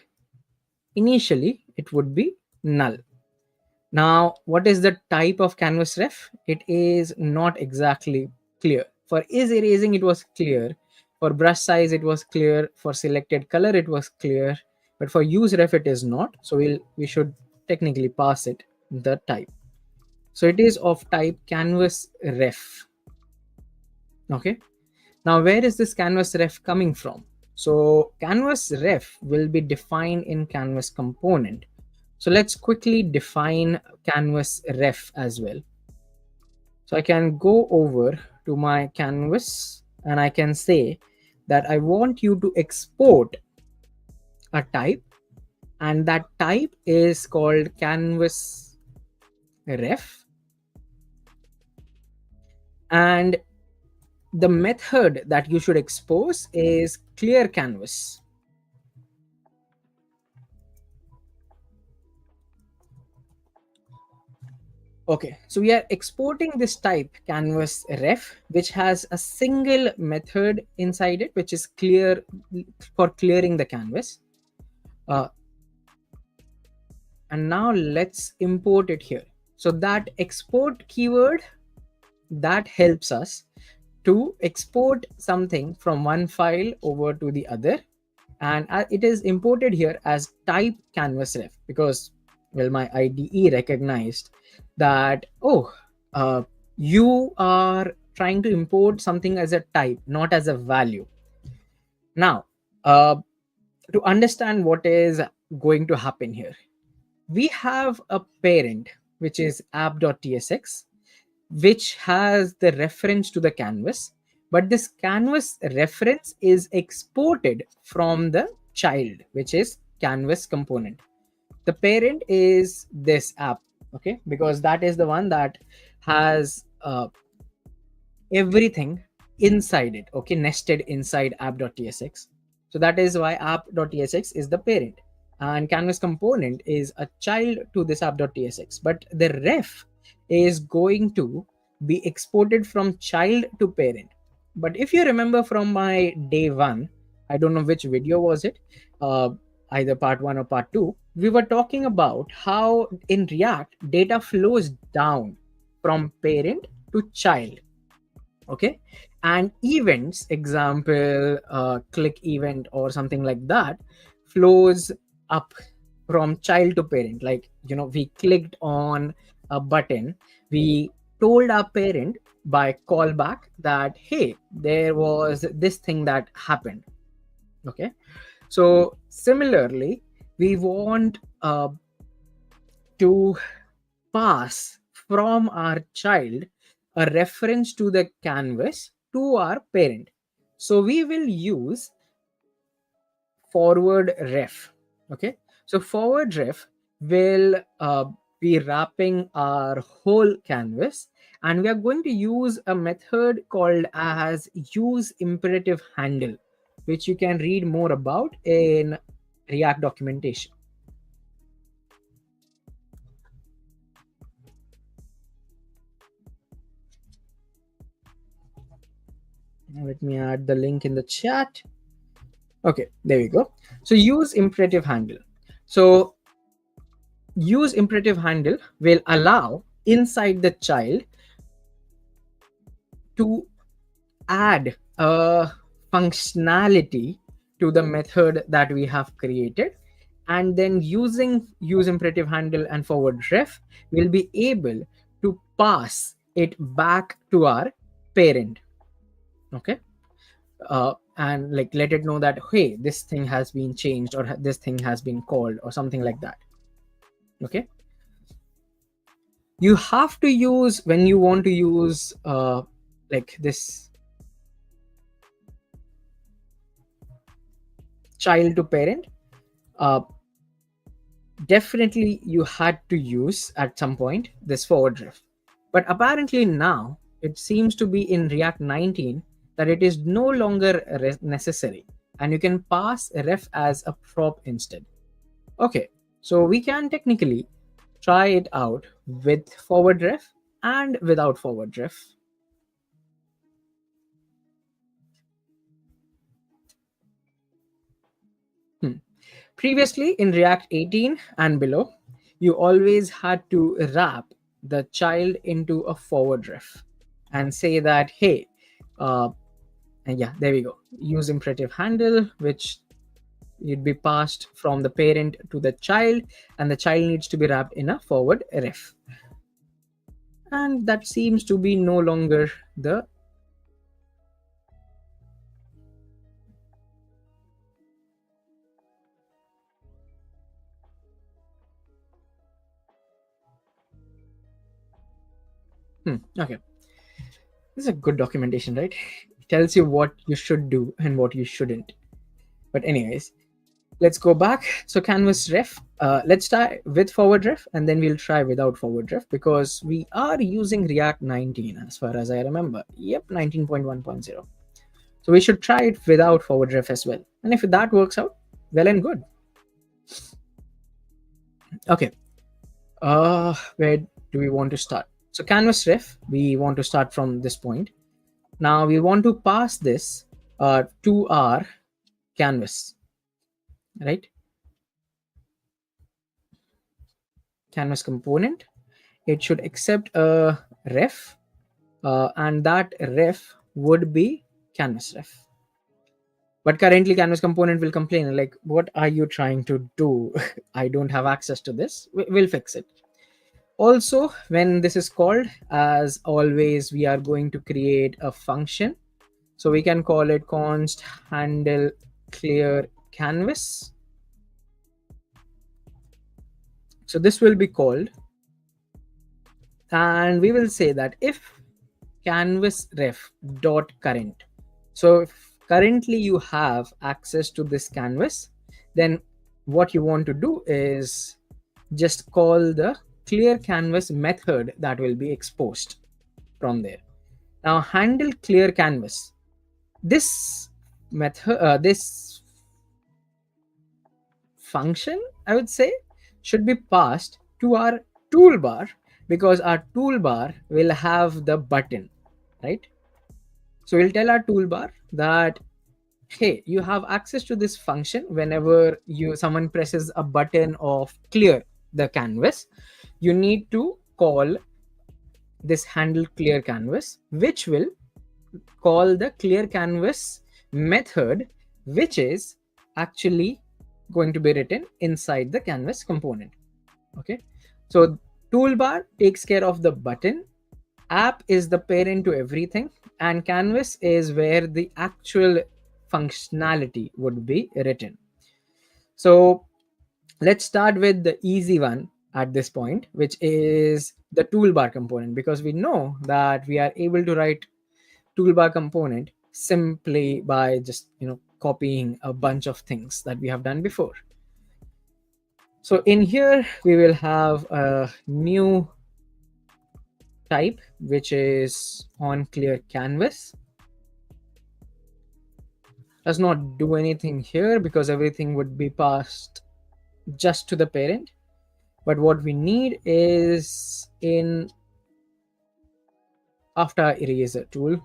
initially it would be null. Now, what is the type of canvas ref? It is not exactly clear. For is erasing, it was clear. For brush size, it was clear. For selected color, it was clear. But for use ref, it is not. So we should technically pass it the type. So it is of type canvas ref. Okay. Now, where is this canvas ref coming from? So canvas ref will be defined in canvas component. So let's quickly define canvas ref as well. So I can go over to my canvas and I can say that I want you to export a type, and that type is called canvas ref, and the method that you should expose is clear canvas. Okay, so we are exporting this type canvas ref, which has a single method inside it, which is clear, for clearing the canvas. And now let's import it here. So that export keyword, that helps us to export something from one file over to the other, and it is imported here as type canvas ref because, well, my IDE recognized that, oh, you are trying to import something as a type, not as a value. Now, to understand what is going to happen here, we have a parent, which is app.tsx, which has the reference to the canvas, but this canvas reference is exported from the child, which is canvas component. The parent is this app, okay, because that is the one that has everything inside it, okay, nested inside app.tsx. So that is why app.tsx is the parent, and canvas component is a child to this app.tsx. But the ref is going to be exported from child to parent. But if you remember from my day one, I don't know which video was it, uh, either part one or part two, we were talking about how in React data flows down from parent to child, okay, and events, example click event or something like that, flows up from child to parent. Like, we clicked on a button, we told our parent by callback that, hey, there was this thing that happened, okay. So similarly, we want to pass from our child a reference to the canvas to our parent. So we will use forward ref. Okay. So forward ref will be wrapping our whole canvas, and we are going to use a method called as use imperative handle, which you can read more about in React documentation. Let me add the link in the chat. Okay, there we go. So use imperative handle. So use imperative handle will allow inside the child to add a functionality to the method that we have created, and then using use imperative handle and forward ref, we'll be able to pass it back to our parent. Okay. And like let it know that, hey, this thing has been changed, or this thing has been called, or something like that. Okay. You have to use, when you want to use like this child to parent, uh, definitely you had to use at some point this forward ref. But apparently now it seems to be in React 19 that it is no longer necessary, and you can pass a ref as a prop instead. Okay, so we can technically try it out with forward ref and without forward ref. Previously in React 18 and below, you always had to wrap the child into a forward ref and say that, hey, and yeah, there we go. Use imperative handle, which you'd be passed from the parent to the child, and the child needs to be wrapped in a forward ref. And that seems to be no longer the okay. This is a good documentation, right? It tells you what you should do and what you shouldn't. But anyways, let's go back. So canvas ref, let's try with forward ref, and then we'll try without forward ref, because we are using React 19 as far as I remember. Yep, 19.1.0. So we should try it without forward ref as well. And if that works out, well and good. Okay. Where do we want to start? So canvas ref, we want to start from this point. Now we want to pass this to our canvas, right? Canvas component. It should accept a ref, and that ref would be canvas ref. But currently canvas component will complain like, what are you trying to do? I don't have access to this. We'll fix it. Also, when this is called, as always, we are going to create a function. So we can call it const handle clear canvas. So this will be called, and we will say that if canvas ref dot current. So if currently you have access to this canvas, then what you want to do is just call the clear canvas method that will be exposed from there. Now handle clear canvas. This method, this function, I would say, should be passed to our toolbar, because our toolbar will have the button, right? So we'll tell our toolbar that, hey, you have access to this function whenever someone presses a button of clear the canvas. You need to call this handle clear canvas, which will call the clear canvas method, which is actually going to be written inside the canvas component. Okay, so toolbar takes care of the button, app is the parent to everything, and canvas is where the actual functionality would be written. So let's start with the easy one at this point, which is the toolbar component, because we know that we are able to write toolbar component simply by just copying a bunch of things that we have done before. So in here we will have a new type, which is on clear canvas. Does not do anything here because everything would be passed just to the parent. But what we need is in after eraser tool.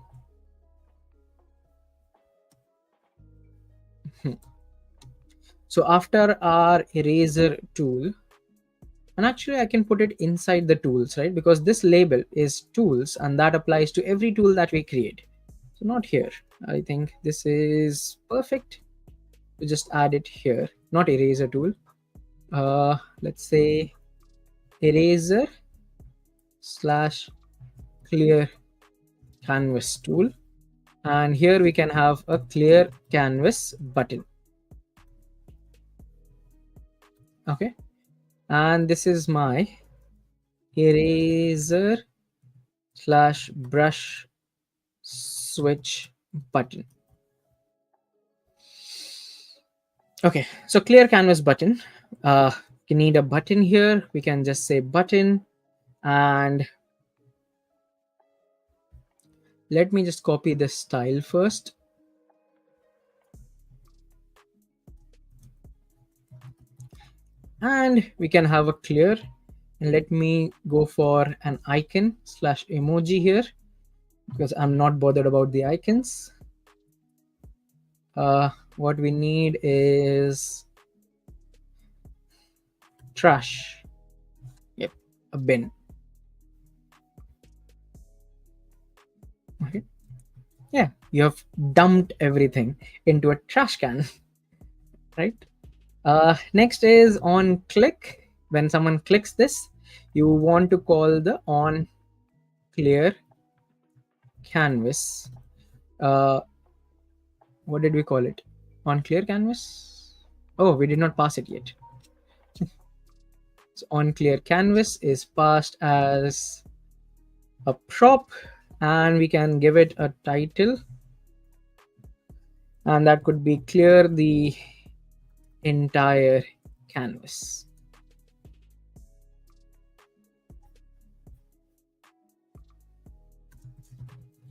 So after our eraser tool, and actually I can put it inside the tools, right? Because this label is tools and that applies to every tool that we create. So not here. I think this is perfect. We just add it here, not eraser tool. Let's say eraser slash clear canvas tool. And here we can have a clear canvas button. Okay. And this is my eraser slash brush switch button. Okay, so clear canvas button. You need a button here. We can just say button, and let me just copy this style first. And we can have a clear, and let me go for an icon slash emoji here, because I'm not bothered about the icons. What we need is trash. Yep, a bin. Okay. Yeah, you have dumped everything into a trash can, right? Next is on click. When someone clicks this, you want to call the on clear canvas. What did we call it? On clear canvas? Oh, we did not pass it yet. So on clear canvas is passed as a prop, and we can give it a title, and that could be clear the entire canvas.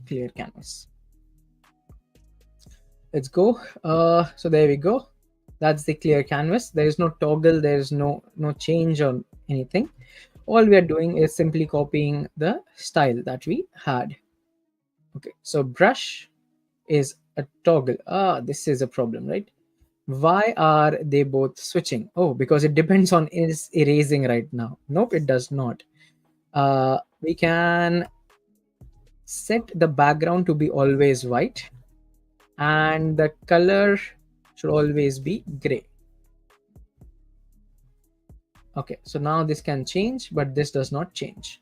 Clear canvas. Let's go. So there we go. That's the clear canvas. There is no toggle, there is no change or anything. All we are doing is simply copying the style that we had. Okay, so brush is a toggle. This is a problem, right? Why are they both switching? Oh, because it depends on is erasing right now. Nope, it does not. We can set the background to be always white, and the color should always be gray. Okay, so now this can change, but this does not change.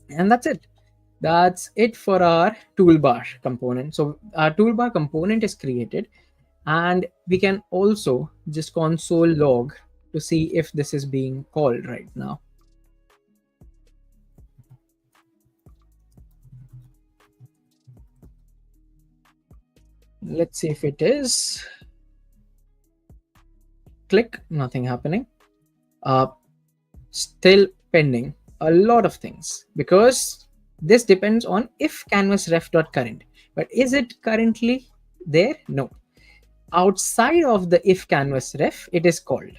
And that's it. That's it for our toolbar component. So our toolbar component is created, and we can also just console log to see if this is being called right now. Let's see if it is. Click, nothing happening. Still pending a lot of things, because this depends on if canvas ref dot current. But is it currently there? No. Outside of the if canvas ref, it is called.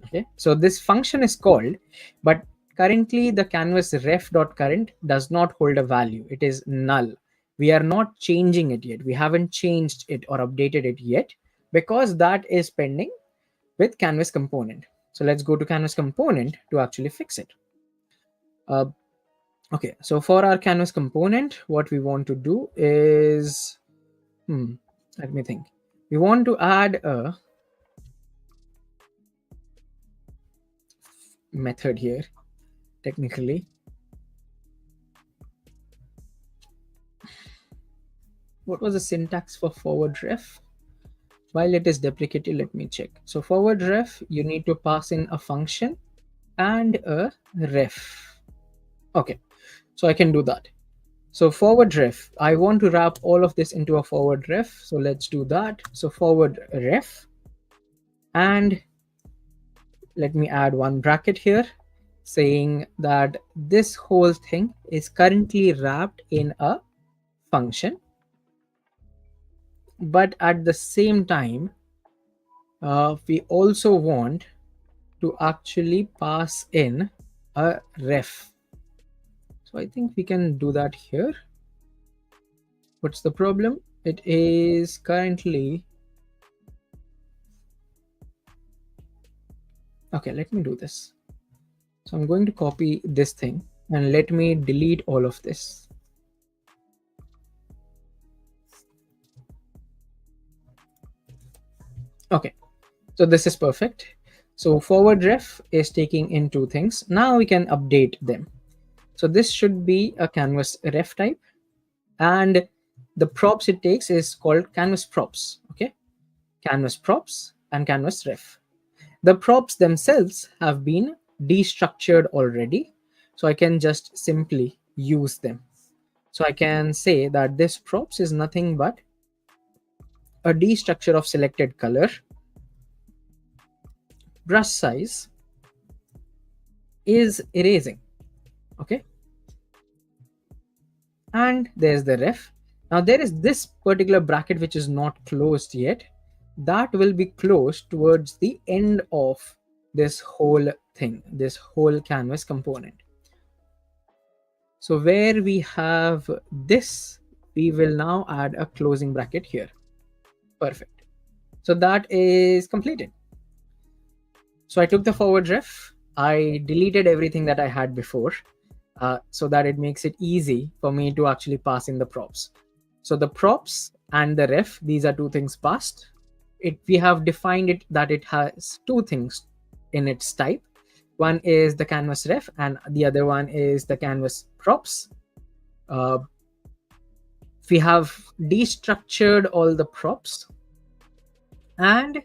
Okay, so this function is called, but currently the canvas ref dot current does not hold a value. It is null. We are not changing it yet. We haven't changed it or updated it yet, because that is pending with canvas component. So let's go to canvas component to actually fix it. Okay, so for our canvas component, what we want to do is, let me think. We want to add a method here, technically. What was the syntax for forward ref? While it is deprecated, let me check. So forward ref, you need to pass in a function and a ref. Okay, so I can do that. So forward ref, I want to wrap all of this into a forward ref. So let's do that. So forward ref, and let me add one bracket here saying that this whole thing is currently wrapped in a function, but at the same time, we also want to actually pass in a ref. So I think we can do that here. What's the problem? It is currently, okay, let me do this. So I'm going to copy this thing and let me delete all of this. Okay, so this is perfect. So forward ref is taking in two things. Now we can update them. So this should be a canvas ref type, and the props it takes is called canvas props. Okay, canvas props and canvas ref. The props themselves have been destructured already, so I can just simply use them. So I can say that this props is nothing but a destructure of selected color, brush size is erasing. Okay, and there's the ref. Now there is this particular bracket which is not closed yet. That will be closed towards the end of this whole thing, this whole canvas component. So where we have this, we will now add a closing bracket here. Perfect. So that is completed. So I took the forward ref, I deleted everything that I had before, so that it makes it easy for me to actually pass in the props. So the props and the ref, these are two things passed. We have defined it that it has two things in its type. One is the canvas ref and the other one is the canvas props. We have destructured all the props, and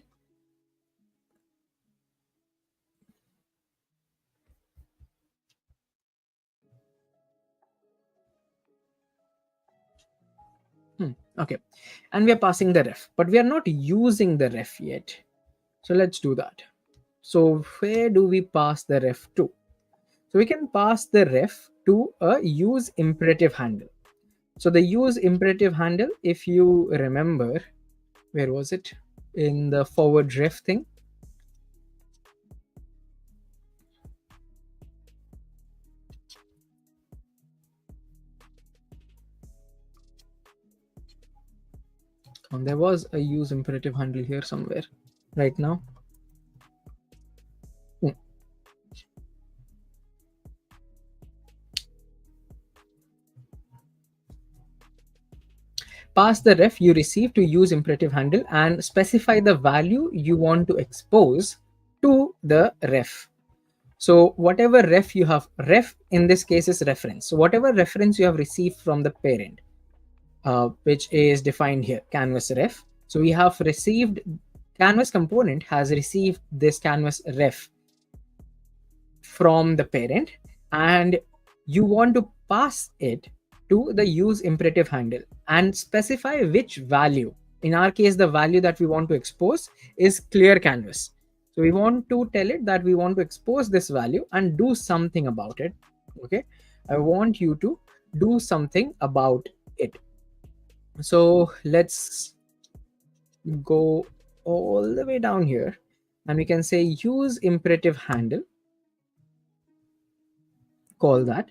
okay, and we are passing the ref, but we are not using the ref yet. So let's do that. So where do we pass the ref to? So we can pass the ref to a use imperative handle. So the use imperative handle, if you remember, where was it? In the forward ref thing. There was a use imperative handle here somewhere right now. Pass the ref you receive to use imperative handle and specify the value you want to expose to the ref. So whatever ref you have, ref in this case is reference. So whatever reference you have received from the parent, which is defined here, canvas ref. So we have received, canvas component has received this canvas ref from the parent, and you want to pass it to the use imperative handle and specify which value. In our case, the value that we want to expose is clear canvas. So we want to tell it that we want to expose this value and do something about it. Okay, I want you to do something about it. So let's go all the way down here, and we can say use imperative handle. Call that.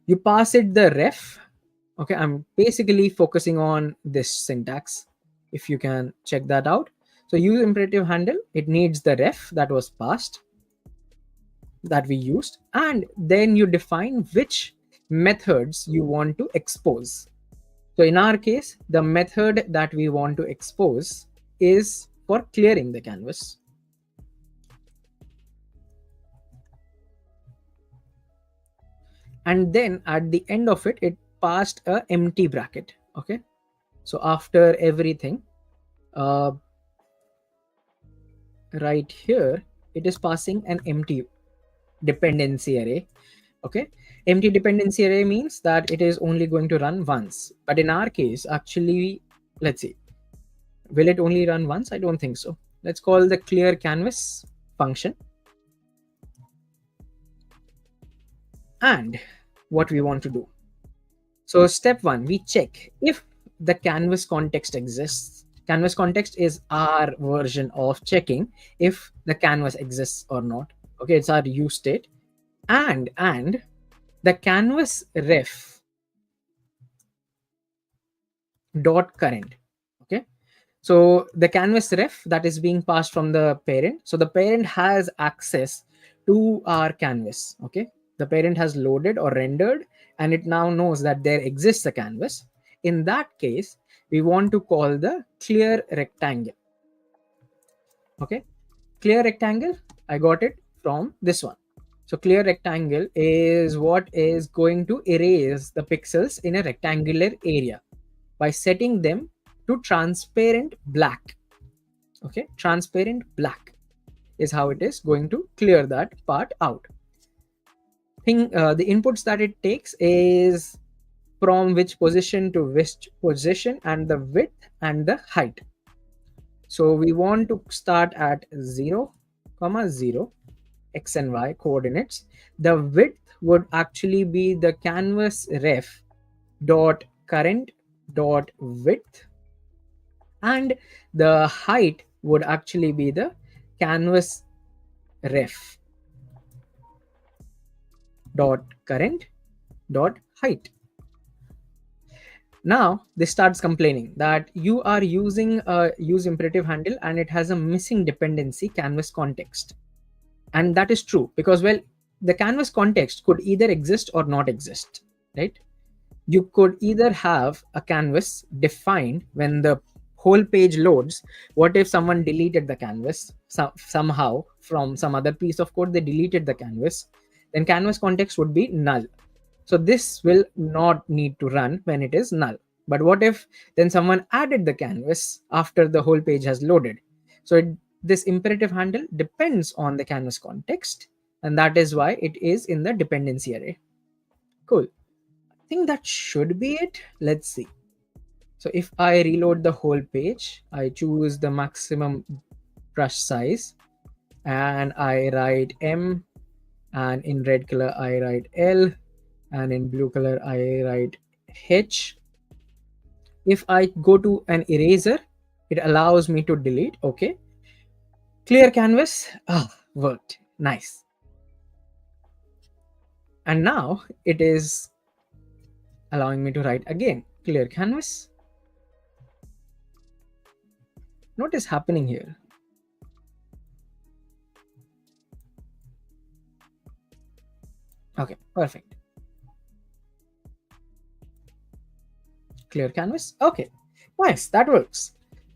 You pass it the ref. Okay, I'm basically focusing on this syntax, if you can check that out. So use imperative handle, it needs the ref that was passed, that we used, and then you define which methods you want to expose. So in our case, the method that we want to expose is for clearing the canvas. And then at the end of it, it passed a empty bracket. Okay, so after everything, uh, right here, it is passing an empty dependency array. Okay, empty dependency array means that it is only going to run once. But in our case, actually, let's see, will it only run once? I don't think so. Let's call the clear canvas function. And what we want to do. So step one, we check if the canvas context exists. Canvas context is our version of checking if the canvas exists or not. Okay, it's our use state. And the canvas ref dot current. Okay, so the canvas ref that is being passed from the parent. So the parent has access to our canvas. Okay, the parent has loaded or rendered, and it now knows that there exists a canvas. In that case, we want to call the clear rectangle. Okay, clear rectangle, I got it from this one. So clear rectangle is what is going to erase the pixels in a rectangular area by setting them to transparent black. Okay, transparent black is how it is going to clear that part out. The inputs that it takes is from which position to which position, and the width and the height. So we want to start at 0, 0, x and y coordinates. The width would actually be the canvas ref dot current dot width, and the height would actually be the canvas ref dot current dot height. Now this starts complaining that you are using a use imperative handle and it has a missing dependency canvas context. And that is true because, well, the canvas context could either exist or not exist, right? You could either have a canvas defined when the whole page loads. What if someone deleted the canvas somehow from some other piece of code? They deleted the canvas, then canvas context would be null. So this will not need to run when it is null. But what if then someone added the canvas after the whole page has loaded? So this imperative handle depends on the canvas context, and that is why it is in the dependency array. Cool. I think that should be it. Let's see. So if I reload the whole page, I choose the maximum brush size and I write M, and in red color I write L, and in blue color I write H. If I go to an eraser, it allows me to delete. Okay. Clear canvas. Worked. Nice. And now it is allowing me to write again. Clear canvas. What is happening here? Okay, perfect. Clear canvas. Okay, nice, that works.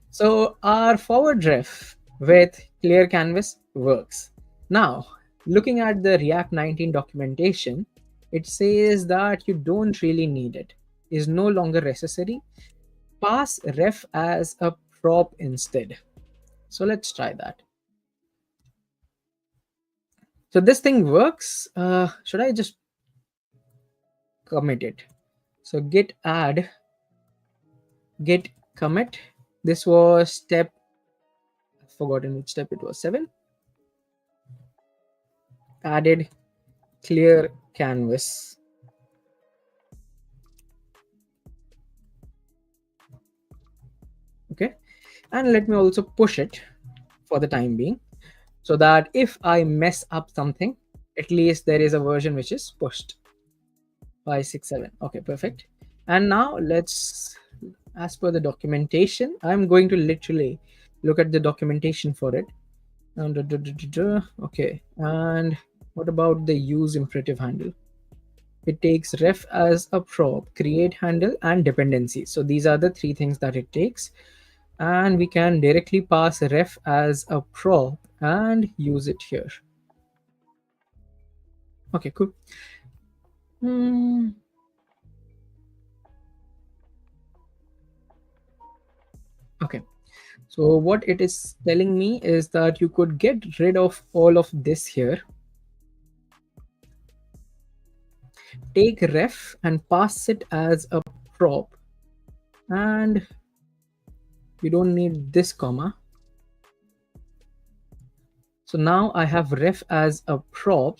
So our forward ref with clear canvas works. Now, looking at the React 19 documentation, it says that you don't really need it. Is no longer necessary. Pass ref as a prop instead. So let's try that. So this thing works. Should I just commit it? So git add, git commit. This was step, I've forgotten which step it was, 7. added clear canvas. Okay, and let me also push it for the time being, so that if I mess up something, at least there is a version which is pushed. 567. Okay, perfect. And now let's, as per the documentation, I'm going to literally look at the documentation for it. Okay, and what about the use imperative handle? It takes ref as a prop, create handle, and dependency. So these are the three things that it takes. And we can directly pass ref as a prop and use it here. Okay, cool. Hmm. Okay, so what it is telling me is that you could get rid of all of this here, take ref and pass it as a prop, and you don't need this comma. So now I have ref as a prop,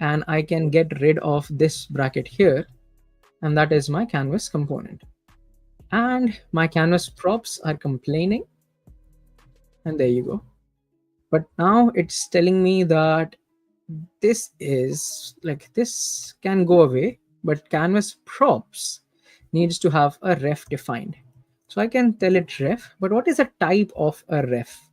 and I can get rid of this bracket here, and that is my canvas component. And my canvas props are complaining, and there you go. But now it's telling me that this is like, this can go away, but canvas props needs to have a ref defined. So I can tell it ref, but what is the type of a ref?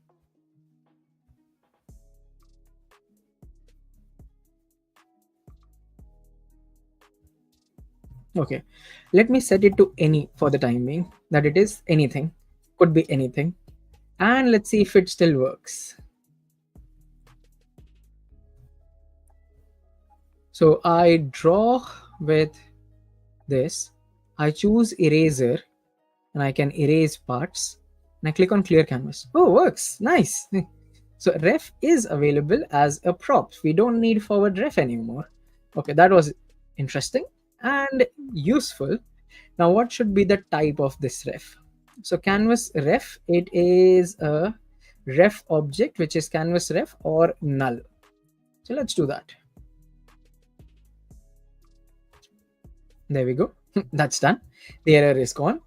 Okay, let me set it to any for the time being, that it is anything, could be anything. And let's see if it still works. So I draw with this, I choose eraser, and I can erase parts, and I click on clear canvas. Oh, works, nice. So ref is available as a prop. We don't need forward ref anymore. Okay, that was interesting and useful. Now what should be the type of this ref? So canvas ref, it is a ref object, which is canvas ref or null. So let's do that. There we go. That's done. The error is gone.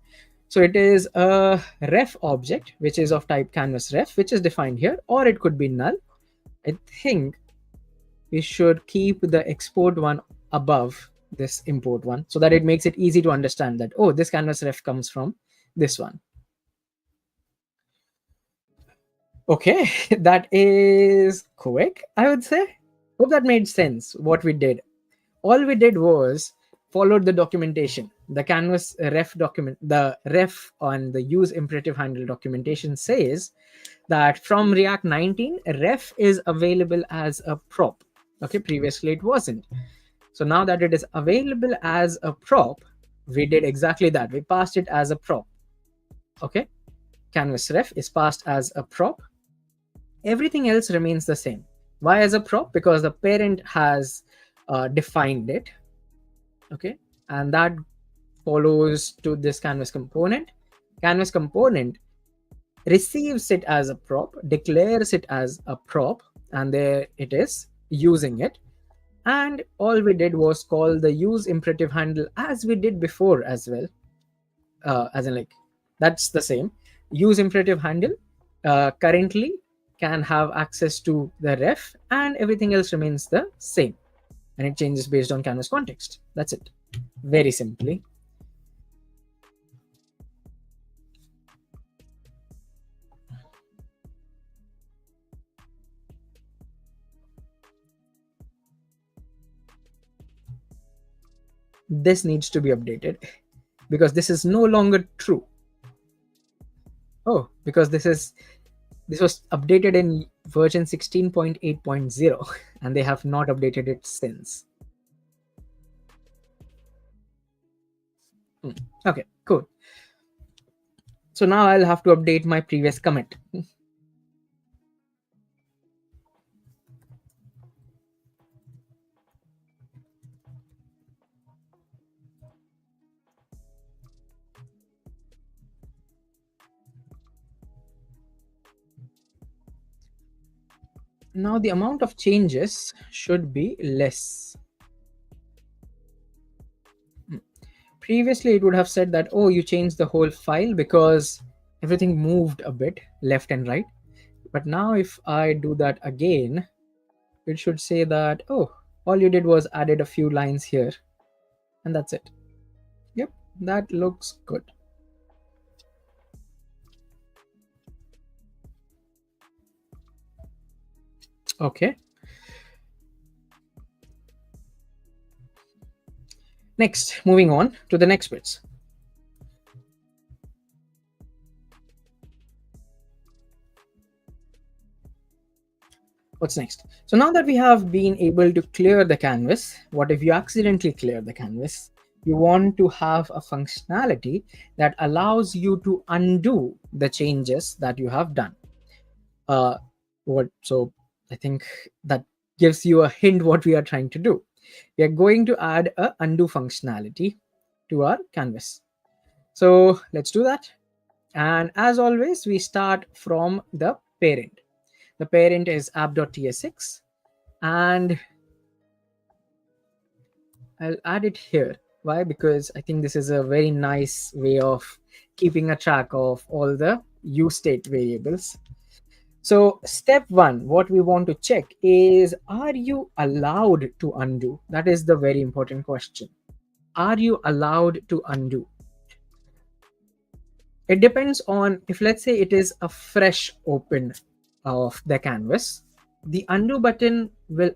So it is a ref object, which is of type canvas ref, which is defined here, or it could be null. I think we should keep the export one above this import one, so that it makes it easy to understand that, oh, this canvas ref comes from this one. Okay, that is quick, I would say. Hope that made sense what we did. All we did was followed the documentation. The canvas ref document, the ref on the use imperative handle documentation says that from React 19, ref is available as a prop. Okay, previously it wasn't. So now that it is available as a prop, we did exactly that. We passed it as a prop. Okay, canvas ref is passed as a prop. Everything else remains the same. Why as a prop? Because the parent has defined it. Okay, and that follows to this canvas component. Canvas component receives it as a prop, declares it as a prop, and there it is using it. And all we did was call the use imperative handle as we did before as well. As in, like, that's the same. Use imperative handle currently can have access to the ref, and everything else remains the same. And it changes based on canvas context. That's it. Very simply. This needs to be updated because this is no longer true. Oh, because this was updated in version 16.8.0 and they have not updated it since. Okay, cool. So now I'll have to update my previous commit. Now the amount of changes should be less. Previously, it would have said that, oh, you changed the whole file because everything moved a bit left and right. But now, if I do that again, it should say that, oh, all you did was added a few lines here, and that's it. Yep, that looks good. Okay. Next, moving on to the next bits. What's next? So now that we have been able to clear the canvas, what if you accidentally clear the canvas? You want to have a functionality that allows you to undo the changes that you have done. Uh, what? So I think that gives you a hint what we are trying to do. We are going to add a undo functionality to our canvas. So let's do that. And as always, we start from the parent. The parent is app.tsx, and I'll add it here. Why? Because I think this is a very nice way of keeping a track of all the use state variables. So step one, what we want to check is, are you allowed to undo? That is the very important question. Are you allowed to undo? It depends on, if let's say it is a fresh open of the canvas, the undo button will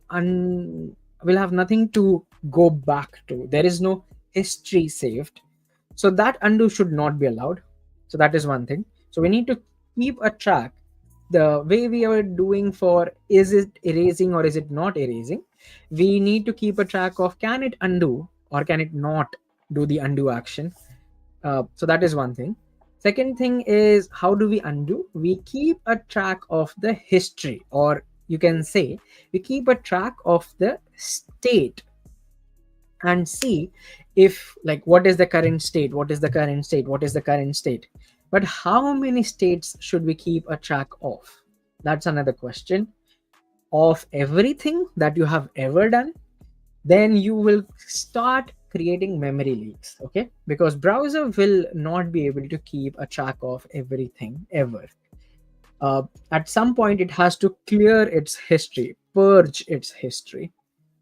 have nothing to go back to. There is no history saved, so that undo should not be allowed. So that is one thing. So we need to keep a track the way we are doing for, is it erasing or is it not erasing. We need to keep a track of, can it undo or can it not do the undo action. So that is one thing. Second thing is, how do we undo? We keep a track of the history, or you can say we keep a track of the state and see if, like, what is the current state, what is the current state, what is the current state. But how many states should we keep a track of? That's another question. Of everything that you have ever done, then you will start creating memory leaks. Okay, because browser will not be able to keep a track of everything ever. At some point it has to clear its history, purge its history.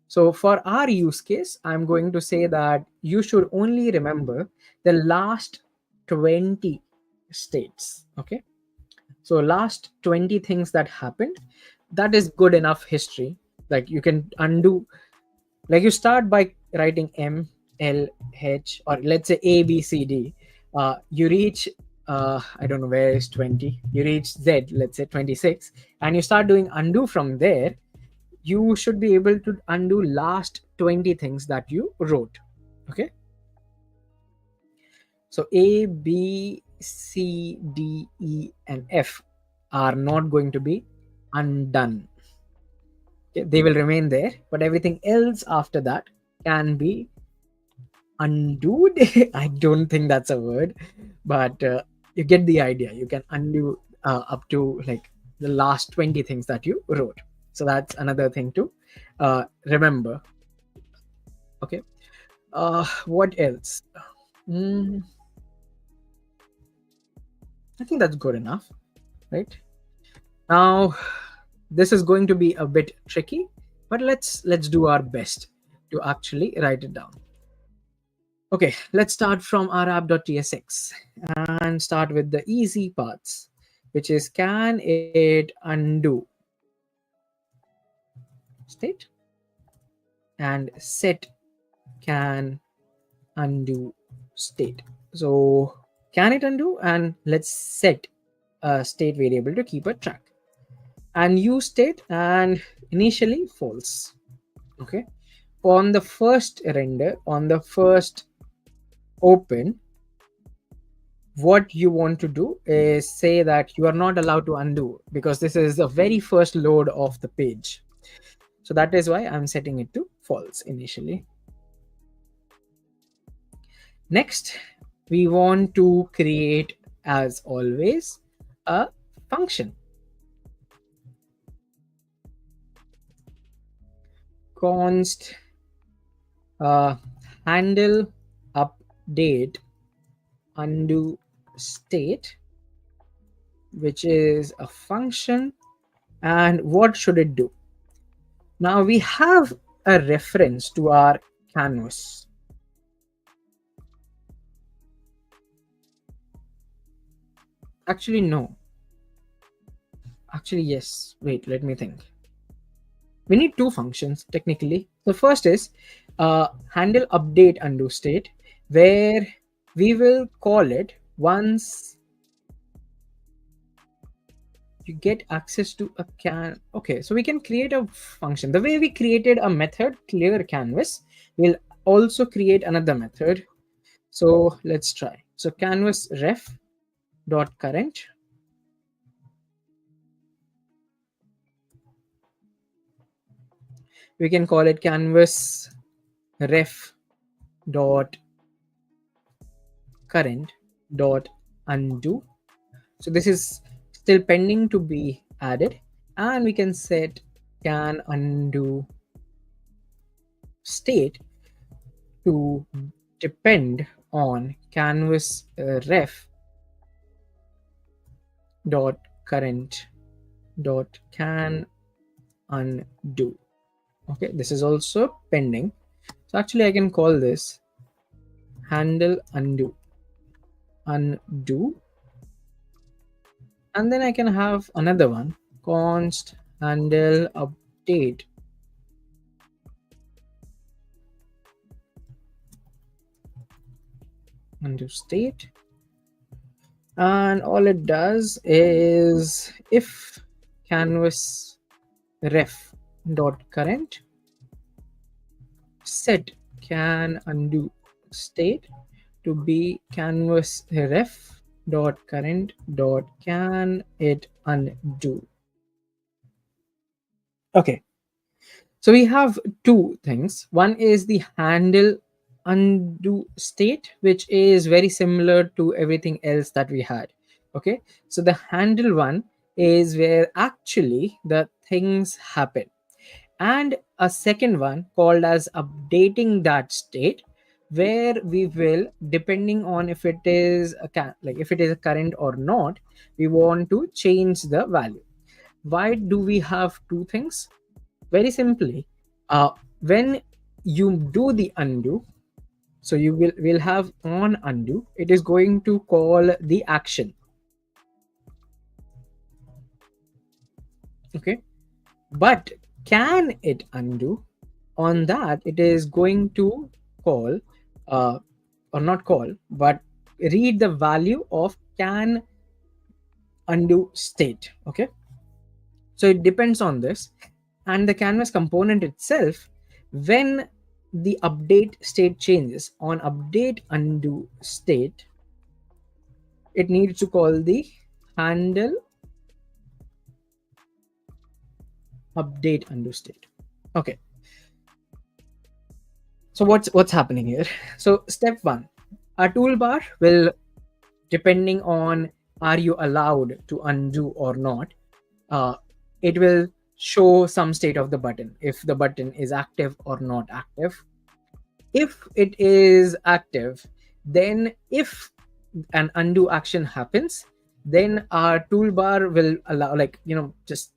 So for our use case, I'm going to say that you should only remember the last 20 states. Okay, so last 20 things that happened, that is good enough history. Like, you can undo, like, you start by writing M, L, H, or let's say A, B, C, D. You reach, I don't know where is 20. You reach Z, let's say 26, and you start doing undo from there. You should be able to undo last 20 things that you wrote. Okay. So A, B, C, D, E, and F are not going to be undone. Okay, they will remain there, but everything else after that can be undooed. I don't think that's a word, but you get the idea. You can undo up to, like, the last 20 things that you wrote. So that's another thing to remember. Okay. What else? Mm, I think that's good enough, right? Now, this is going to be a bit tricky, but let's do our best to actually write it down. Okay, let's start from our app.tsx and start with the easy parts, which is, can it undo state, and set can undo state. So can it undo, and let's set a state variable to keep a track, and use state, and initially false. Okay, on the first render, on the first open, what you want to do is say that you are not allowed to undo, because this is the very first load of the page. So that is why I'm setting it to false initially. Next, we want to create, as always, a function. const uh, handle update undo state, which is a function. And what should it do? Now we have a reference to our canvas. Actually, no. Actually, yes. Wait, let me think. We need two functions technically. The first is handle update undo state, where we will call it once you get access to a can. Okay, so we can create a function. The way we created a method clear canvas, we'll also create another method. So let's try. So canvas ref dot current. We can call it canvas ref dot current dot undo. So this is still pending to be added, and we can set can undo state to depend on canvas ref dot current dot can undo. Okay, this is also pending. So actually I can call this handle undo, and then I can have another one, const handle update undo state. And all it does is if canvas ref dot current set can undo state to be canvas ref dot current dot can it undo. Okay, so we have two things. One is the handle undo state, which is very similar to everything else that we had. Okay, so the handle one is where actually the things happen, and a second one called as updating that state, where we will, depending on if it is like if it is a current or not, we want to change the value. Why do we have two things? Very simply, when you do the undo, so you will have on undo, it is going to call the action. Okay, but can it undo? On that, it is going to call or not call, but read the value of can undo state. Okay, so it depends on this. And the canvas component itself, when the update state changes on update undo state, it needs to call the handle update undo state. Okay, so what's happening here? So step one, our toolbar will, depending on are you allowed to undo or not, it will show some state of the button, if the button is active or not active. If it is active, then if an undo action happens, then our toolbar will allow, like, just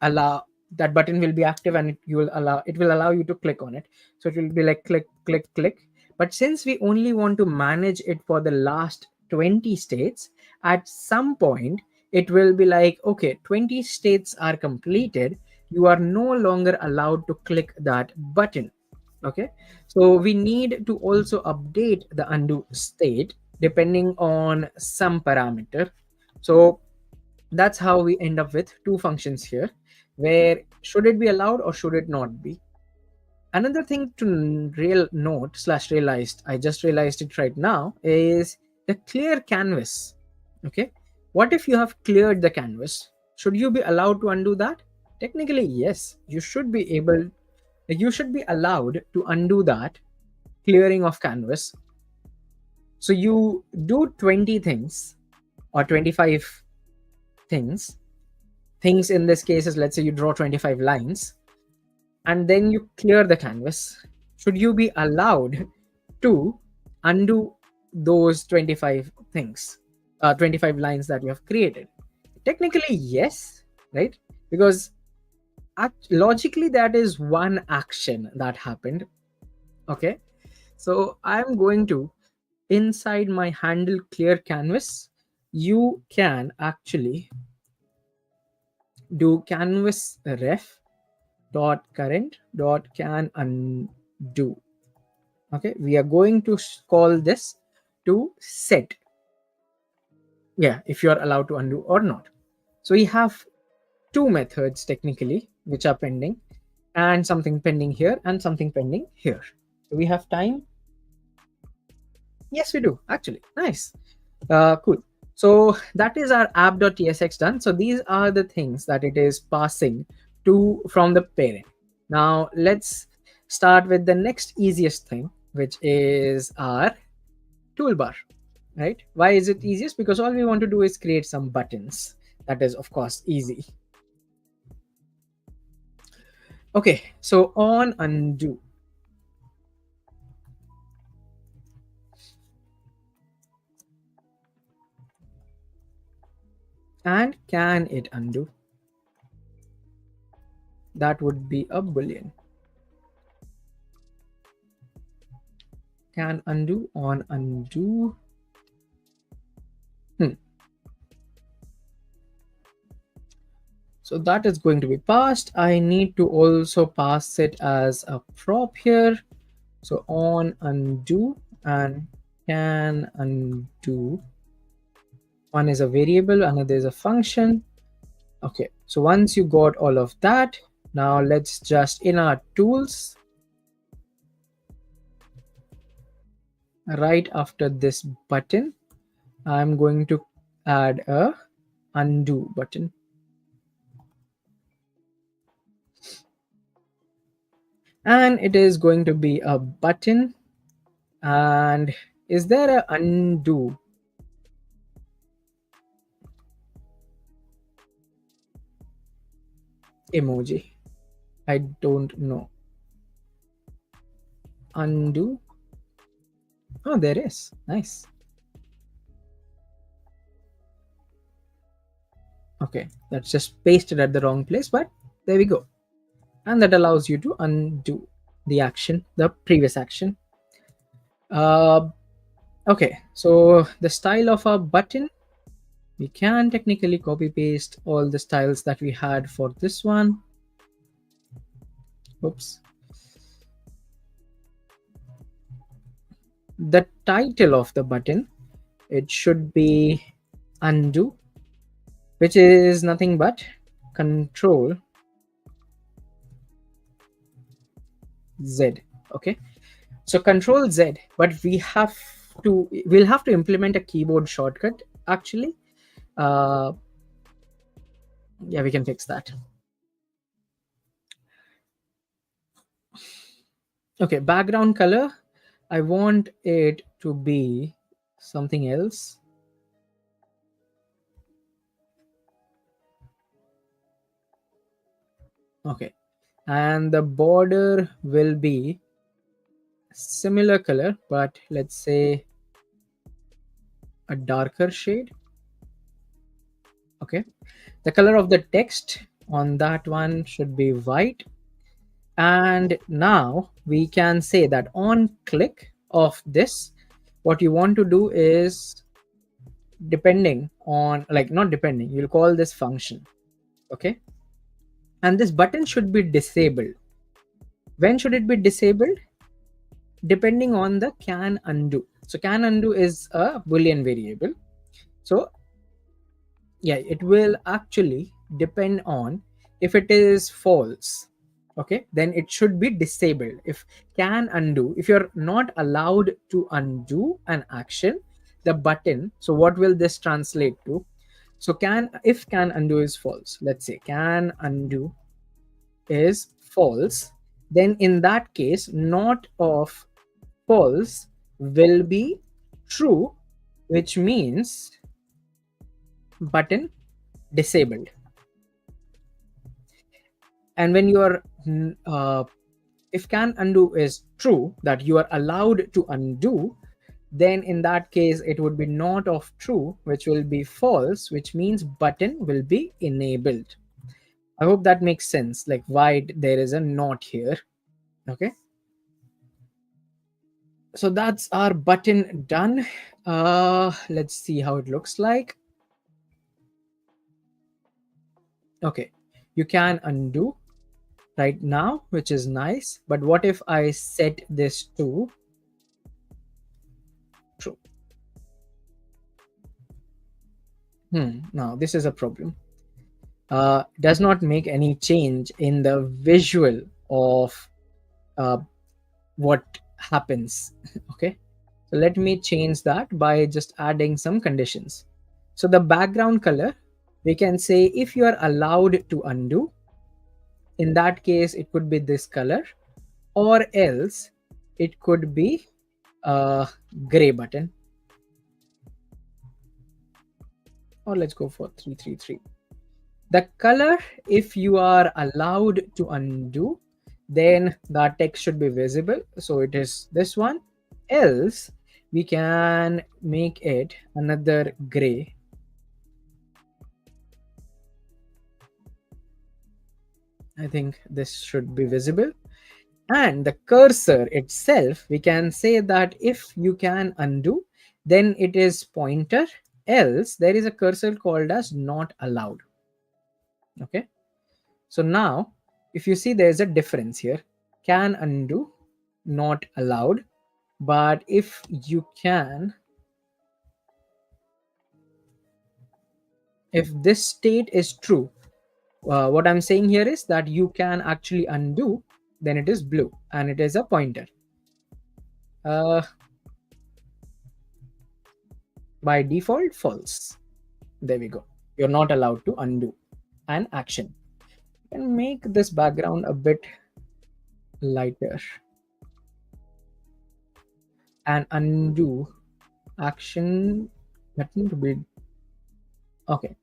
allow that button will be active, and it will allow you to click on it. So it will be like click click click. But since we only want to manage it for the last 20 states, at some point it will be like, okay, 20 states are completed, you are no longer allowed to click that button. Okay, so we need to also update the undo state depending on some parameter. So that's how we end up with two functions here, where should it be allowed or should it not be. Another thing to real note slash realized, I just realized it right now, is the clear canvas. Okay, what if you have cleared the canvas? Should you be allowed to undo that? Technically yes, you should be allowed to undo that clearing of canvas. So you do 20 things or 25 things. Things in this case is, let's say you draw 25 lines. and then you clear the canvas, should you be allowed to undo those 25 things, 25 lines that you have created? Technically, yes, right? Because logically, that is one action that happened. Okay. So I'm going to, inside my handle clear canvas, you can actually do canvas ref dot current dot can undo. Okay, we are going to call this to set, yeah, if you are allowed to undo or not. So we have two methods technically which are pending, and something pending here and something pending here. Do we have time? Yes, we do actually. Nice. Cool. So that is our app.tsx done. So these are the things that it is passing to from the parent. Now let's start with the next easiest thing, which is our toolbar, right? Why is it easiest? Because all we want to do is create some buttons. That is, of course, easy. Okay, so on undo. And can it undo? That would be a boolean. Can undo on undo. So that is going to be passed. I need to also pass it as a prop here. So on undo and can undo. One is a variable, another is a function. Okay, so once you got all of that, now let's just, in our tools, right after this button, I'm going to add a undo button. And it is going to be a button. And is there a undo? Emoji? I don't know. Undo. Oh, there is. Nice. Okay, that's just pasted at the wrong place, but there we go. And that allows you to undo the action, the previous action. Okay, so the style of a button, we can technically copy paste all the styles that we had for this one. Oops. The title of the button, it should be undo, which is nothing but Control Z. Okay, so Control Z, but we'll have to implement a keyboard shortcut actually. Yeah, we can fix that. Okay, background color, I want it to be something else. Okay, and the border will be similar color, but let's say a darker shade. Okay, the color of the text on that one should be white. And now we can say that on click of this, what you want to do is, depending on, like, not depending, you'll call this function. Okay, and this button should be disabled. When should it be disabled? Depending on the can undo. So can undo is a boolean variable. So yeah, it will actually depend on, if it is false, okay, then it should be disabled. If can undo, if you're not allowed to undo an action, the button, so what will this translate to? So if can undo is false, let's say can undo is false, then in that case, not of false will be true, which means button disabled. And when you are if can undo is true, that you are allowed to undo, then in that case it would be not of true, which will be false, which means button will be enabled. I hope that makes sense, like why there is a not here. Okay, so that's our button done. Let's see how it looks like. Okay, you can undo right now, which is nice, but what if I set this to true? Now this is a problem. Does not make any change in the visual of uh, what happens. Okay, so let me change that by just adding some conditions. So the background color, we can say if you are allowed to undo, in that case it could be this color, or else it could be a gray button, or let's go for 333. The color, if you are allowed to undo, then the text should be visible, so it is this one. Else we can make it another gray. I think this should be visible. And the cursor itself, we can say that if you can undo, then it is pointer, else there is a cursor called as not allowed. Okay, so now if you see, there's a difference here. Can undo, not allowed. But if you can, if this state is true, what I'm saying here is that you can actually undo, then it is blue and it is a pointer. uh, by default false. There we go, you're not allowed to undo an action. And make this background a bit lighter, and undo action button to be okay.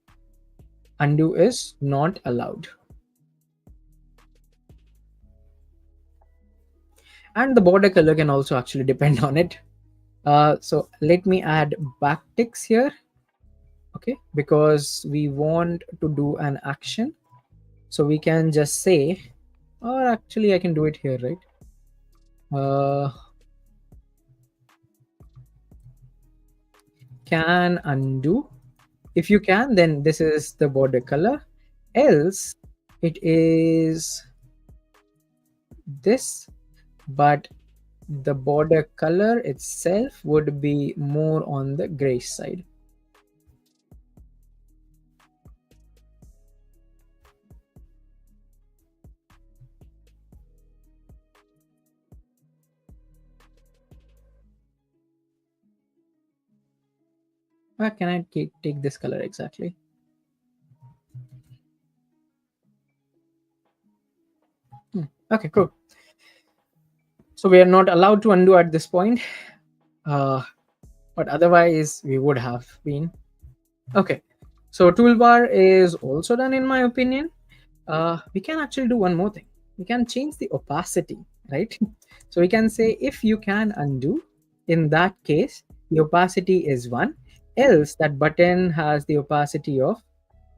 Undo is not allowed. And the border color can also actually depend on it. So let me add backticks here. Okay, because we want to do an action, so we can just say, or actually I can do it here, right? Can undo. If you can, then this is the border color, else it is this, but the border color itself would be more on the gray side. Where can I take this color exactly? Okay, cool. So we are not allowed to undo at this point, but otherwise we would have been. Okay, so toolbar is also done in my opinion. We can actually do one more thing. We can change the opacity, right? So we can say if you can undo, in that case the opacity is 1, else that button has the opacity of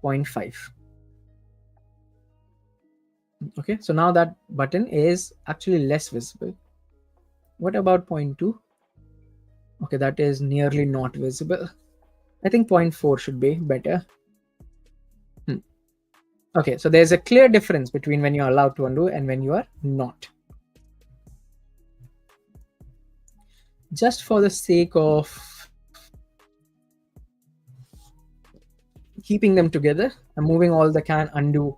0.5. Okay, so now that button is actually less visible. What about 0.2? Okay, that is nearly not visible. I think 0.4 should be better. Okay, so there's a clear difference between when you're allowed to undo and when you are not. Just for the sake of keeping them together, I'm moving all the can undo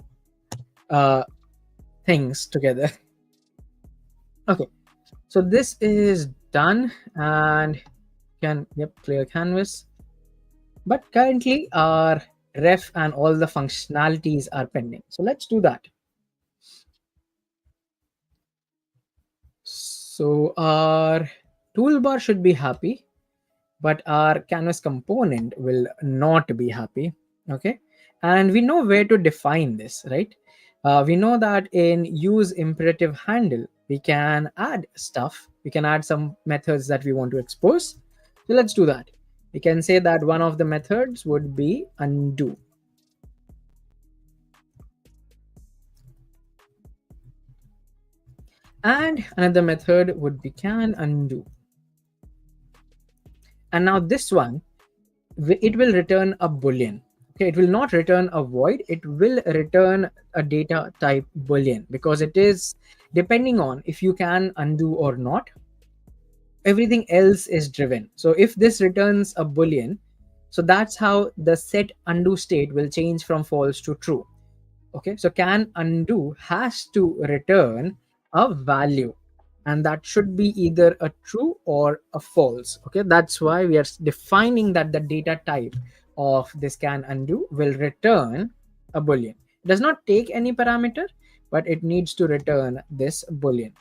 things together. Okay, so this is done, and clear canvas. But currently our ref and all the functionalities are pending. So let's do that. So our toolbar should be happy, but our canvas component will not be happy. Okay, and we know where to define this, right? We know that in use imperative handle, we can add stuff. We can add some methods that we want to expose. So let's do that. We can say that one of the methods would be undo. And another method would be can undo. And now this one, it will return a boolean. Okay, it will not return a void, it will return a data type boolean, because it is depending on if you can undo or not. Everything else is driven. So if this returns a boolean, so that's how the set undo state will change from false to true. Okay, so can undo has to return a value, and that should be either a true or a false. Okay, that's why we are defining that the data type of this can undo will return a boolean. It does not take any parameter, but it needs to return this boolean.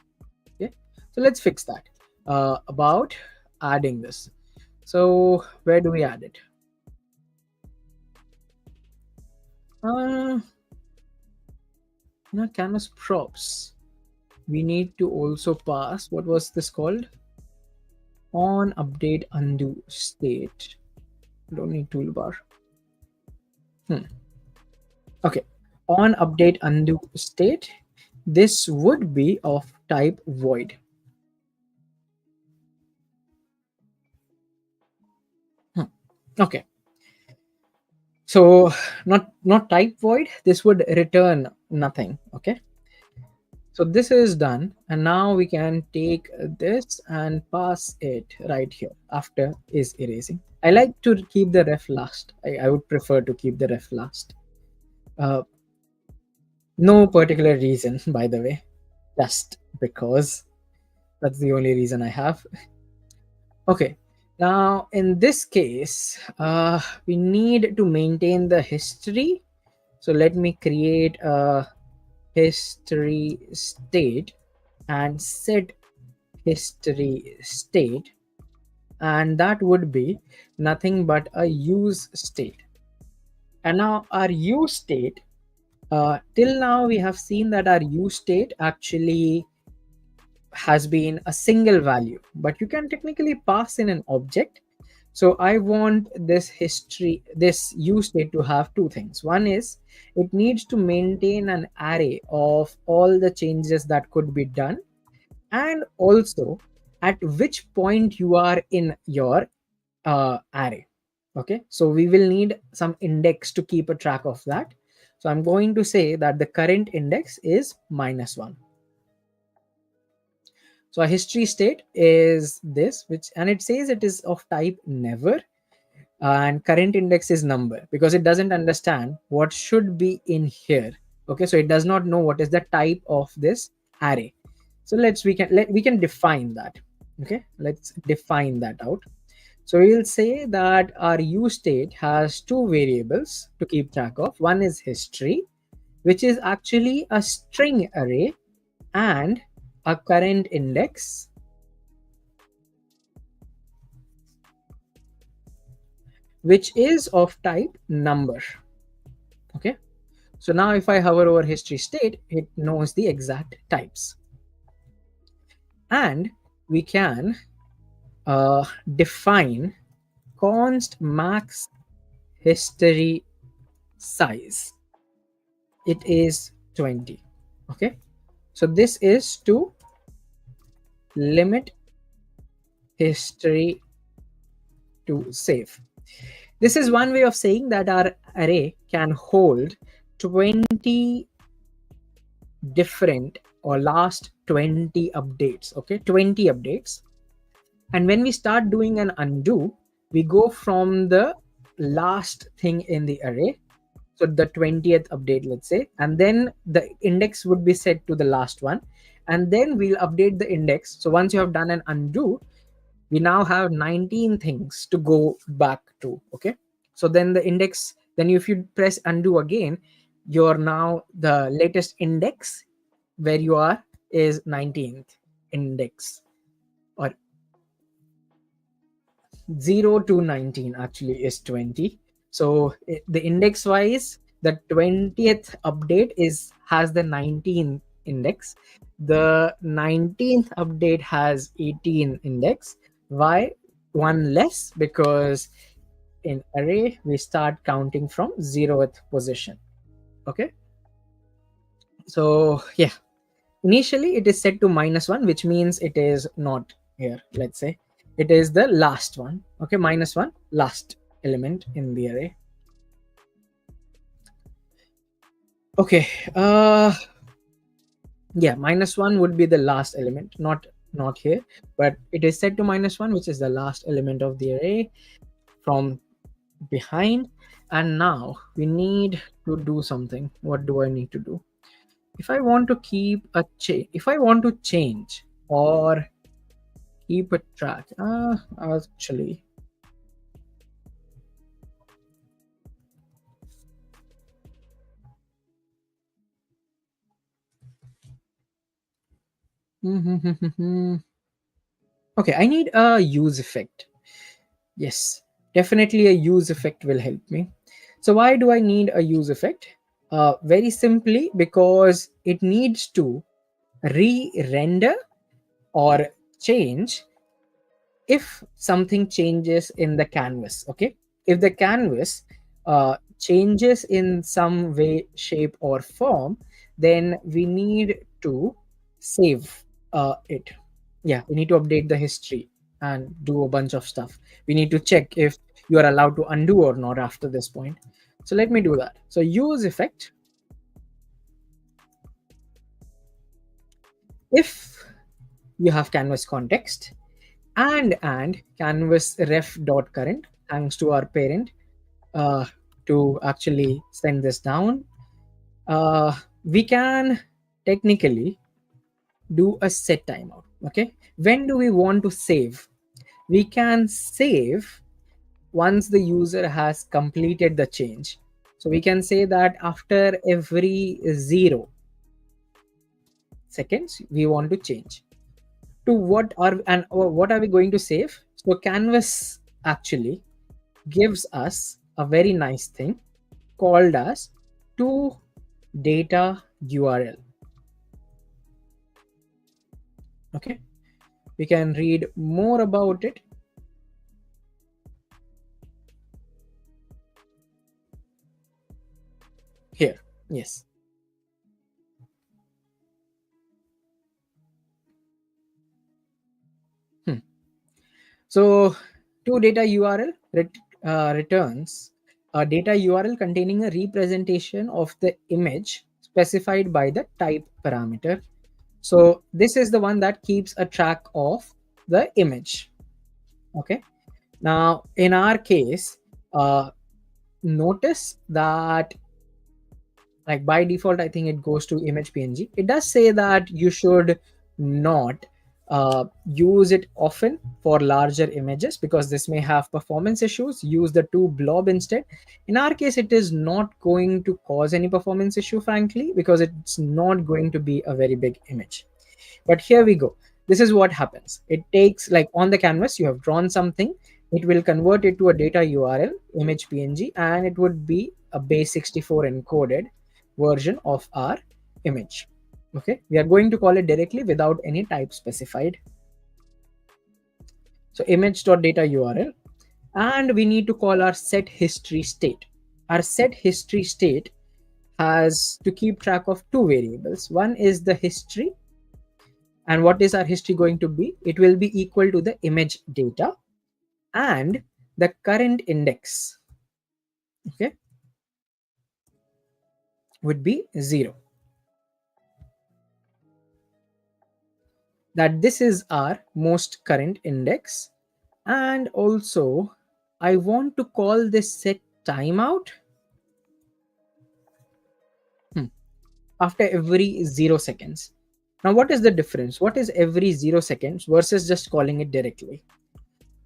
Okay, so let's fix that. About adding this, so where do we add it? uh, Canvas props, we need to also pass, what was this called, on update undo state. Don't need toolbar. Okay, on update undo state, this would be of type void. Okay, so not type void, this would return nothing. Okay, so this is done, and now we can take this and pass it right here after is erasing. I like to keep the ref last. I would prefer to keep the ref last. uh, no particular reason, by the way, just because that's the only reason I have. Okay, now in this case, we need to maintain the history. So let me create a history state and set history state, and that would be nothing but a use state. And now our use state, till now we have seen that our use state actually has been a single value, but you can technically pass in an object. So I want this history, this use state, to have two things. One is it needs to maintain an array of all the changes that could be done, and also at which point you are in your array. Okay, so we will need some index to keep a track of that. So I'm going to say that the current index is -1. So a history state is this, which, and it says it is of type never, and current index is number, because it doesn't understand what should be in here. Okay, so it does not know what is the type of this array. So we can define that. Okay, let's define that out. So we'll say that our use state has two variables to keep track of. One is history, which is actually a string array, and a current index, which is of type number. Okay, so now if I hover over history state, it knows the exact types. And we can define const max history size. It is 20. Okay, so this is to limit history to save. This is one way of saying that our array can hold 20 different or last 20 updates. Okay, 20 updates. And when we start doing an undo, we go from the last thing in the array, so the 20th update, let's say, and then the index would be set to the last one, and then we'll update the index. So once you have done an undo, we now have 19 things to go back to. Okay, so then the index, then if you press undo again, you're now the latest index where you are is 19th index, or 0 to 19 actually is 20. So the index wise, the 20th update is has the 19 index. The 19th update has 18 index. Why? One less, because in array we start counting from 0th position. Okay, so yeah, initially it is set to -1, which means it is not here. Let's say it is the last one. Okay, -1, last element in the array. Okay, yeah, -1 would be the last element, not here, but it is set to -1, which is the last element of the array from behind. And now we need to do something. What do I need to do? If I want to keep a if I want to change or keep a track, actually, okay, I need a use effect. Yes, definitely a use effect will help me. So why do I need a use effect? Very simply because it needs to re-render or change if something changes in the canvas. Okay, if the canvas changes in some way, shape, or form, then we need to save it. Yeah, we need to update the history and do a bunch of stuff. We need to check if you are allowed to undo or not after this point. So let me do that. So use effect, if you have canvas context, and canvas ref dot current, thanks to our parent uh, to actually send this down. We can technically do a set timeout. Okay, when do we want to save? We can save once the user has completed the change. So we can say that after every 0 seconds we want to change to what are we going to save. So canvas actually gives us a very nice thing called as to data URL. Okay, we can read more about it here. Yes. Hmm. So to data URL returns a data URL containing a representation of the image specified by the type parameter. So this is the one that keeps a track of the image. Okay, now in our case, notice that, like, by default I think it goes to image png. It does say that you should not use it often for larger images because this may have performance issues. Use the to blob instead. In our case it is not going to cause any performance issue, frankly, because it's not going to be a very big image. But here we go. This is what happens. It takes, like, on the canvas you have drawn something, it will convert it to a data URL image png, and it would be a base64 encoded version of our image. Okay, we are going to call it directly without any type specified. So image.data URL, and we need to call our set history state. Our set history state has to keep track of two variables. One is the history, and what is our history going to be? It will be equal to the image data and the current index. Okay, would be 0. That this is our most current index. And also I want to call this set timeout after every 0 seconds. Now what is the difference? What is every 0 seconds versus just calling it directly?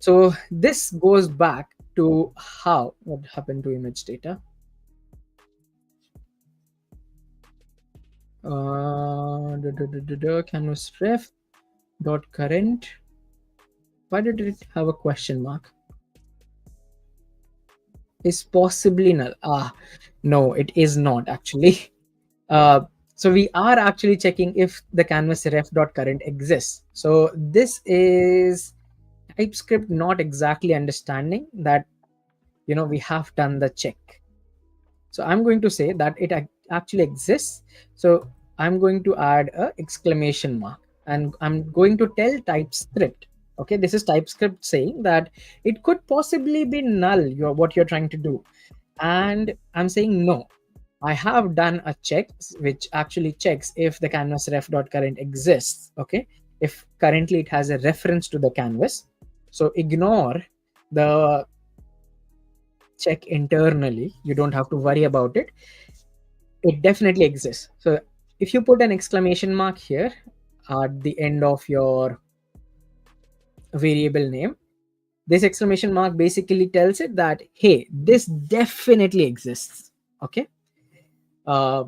So this goes back to what happened to image data. Canvas ref dot current. Why did it have a question mark? Is possibly null. No, it is not actually. So we are actually checking if the canvas ref.current exists. So this is TypeScript not exactly understanding that, we have done the check. So I'm going to say that it actually exists. So I'm going to add a exclamation mark, and I'm going to tell TypeScript. Okay, this is TypeScript saying that it could possibly be null, what you're trying to do. And I'm saying no. I have done a check which actually checks if the canvas ref.current exists. Okay, if currently it has a reference to the canvas. So ignore the check internally. You don't have to worry about it. It definitely exists. So if you put an exclamation mark here at the end of your variable name, this exclamation mark basically tells it that, hey, this definitely exists. Okay. uh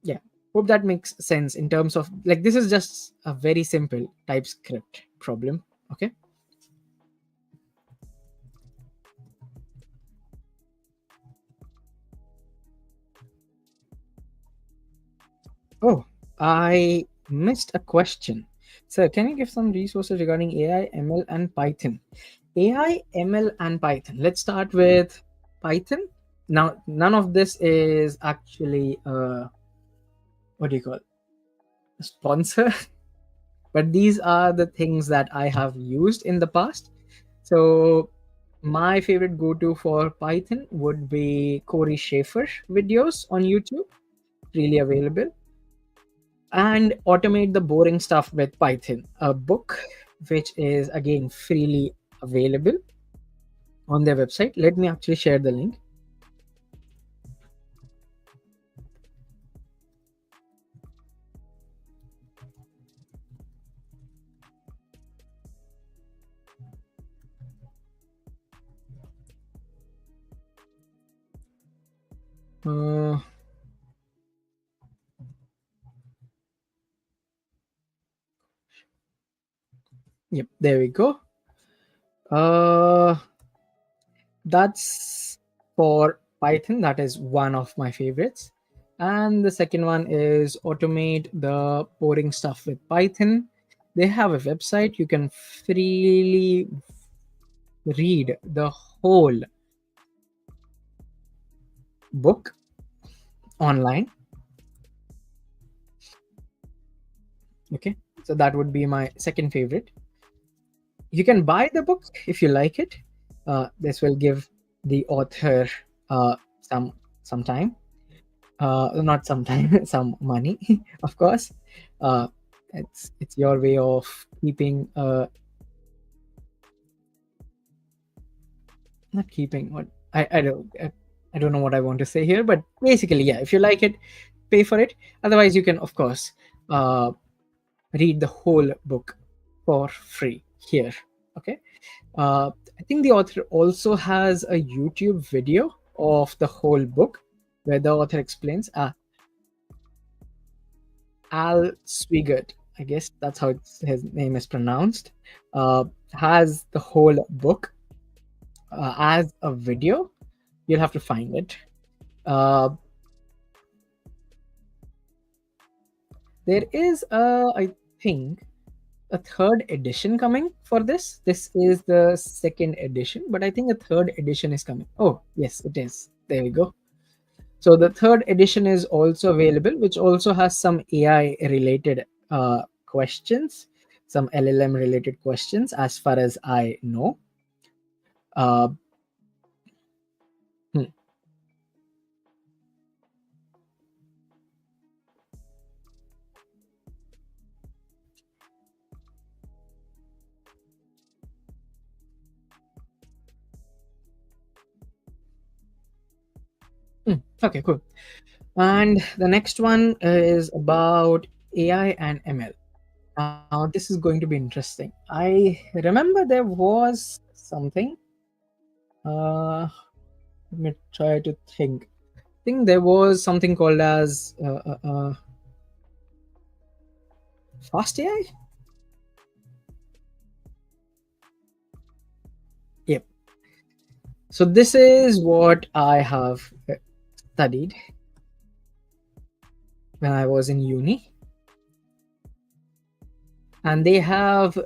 yeah, hope that makes sense in terms of, like, this is just a very simple TypeScript problem. Okay. Oh, I missed a question. So can you give some resources regarding AI, ML, and Python? AI, ML, and Python. Let's start with Python. Now, none of this is actually what do you call, a sponsor, but these are the things that I have used in the past. So my favorite go-to for Python would be Corey Schaefer videos on YouTube, really available, and automate the boring stuff with Python, a book which is again freely available on their website. Let me actually share the link. Uh, yep, there we go. Uh, that's for Python. That is one of my favorites. And the second one is automate the boring stuff with Python. They have a website. You can freely read the whole book online. Okay. So that would be my second favorite. You can buy the book if you like it. This will give the author some time, not some time, some money, of course. uh, it's your way of keeping, not keeping what, I don't know what I want to say here, but basically, yeah, if you like it, pay for it. Otherwise, you can, of course, uh, read the whole book for free here. Okay. I think the author also has a YouTube video of the whole book where the author explains. Al Swigert, I guess that's how his name is pronounced, has the whole book as a video. You'll have to find it. Uh, there is, I think, a third edition coming for this. This is the second edition, but I think a third edition is coming. Oh, yes, it is. There we go. So the third edition is also available, which also has some AI related questions, some LLM related questions, as far as I know. Uh, hmm, okay, cool. And the next one is about AI and ML. Now, this is going to be interesting. I remember there was something. Let me try to think. I think there was something called as fast AI. Yep. So this is what I have studied. when I was in uni, and they have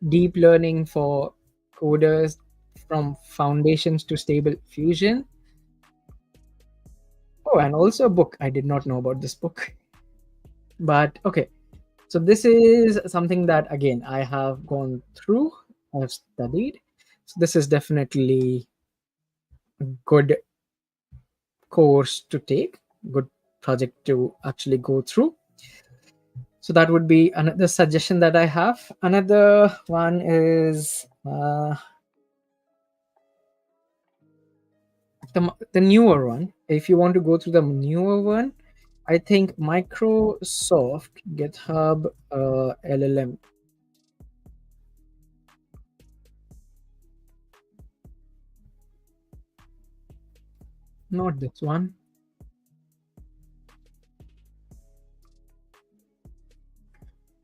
deep learning for coders from foundations to stable fusion. Oh, and also a book. I did not know about this book. But okay, so this is something that again I have gone through, I've studied. So this is definitely a good course to take, good project to actually go through. So that would be another suggestion that I have. Another one is the newer one. If you want to go through the newer one, I think Microsoft GitHub LLM. Not this one.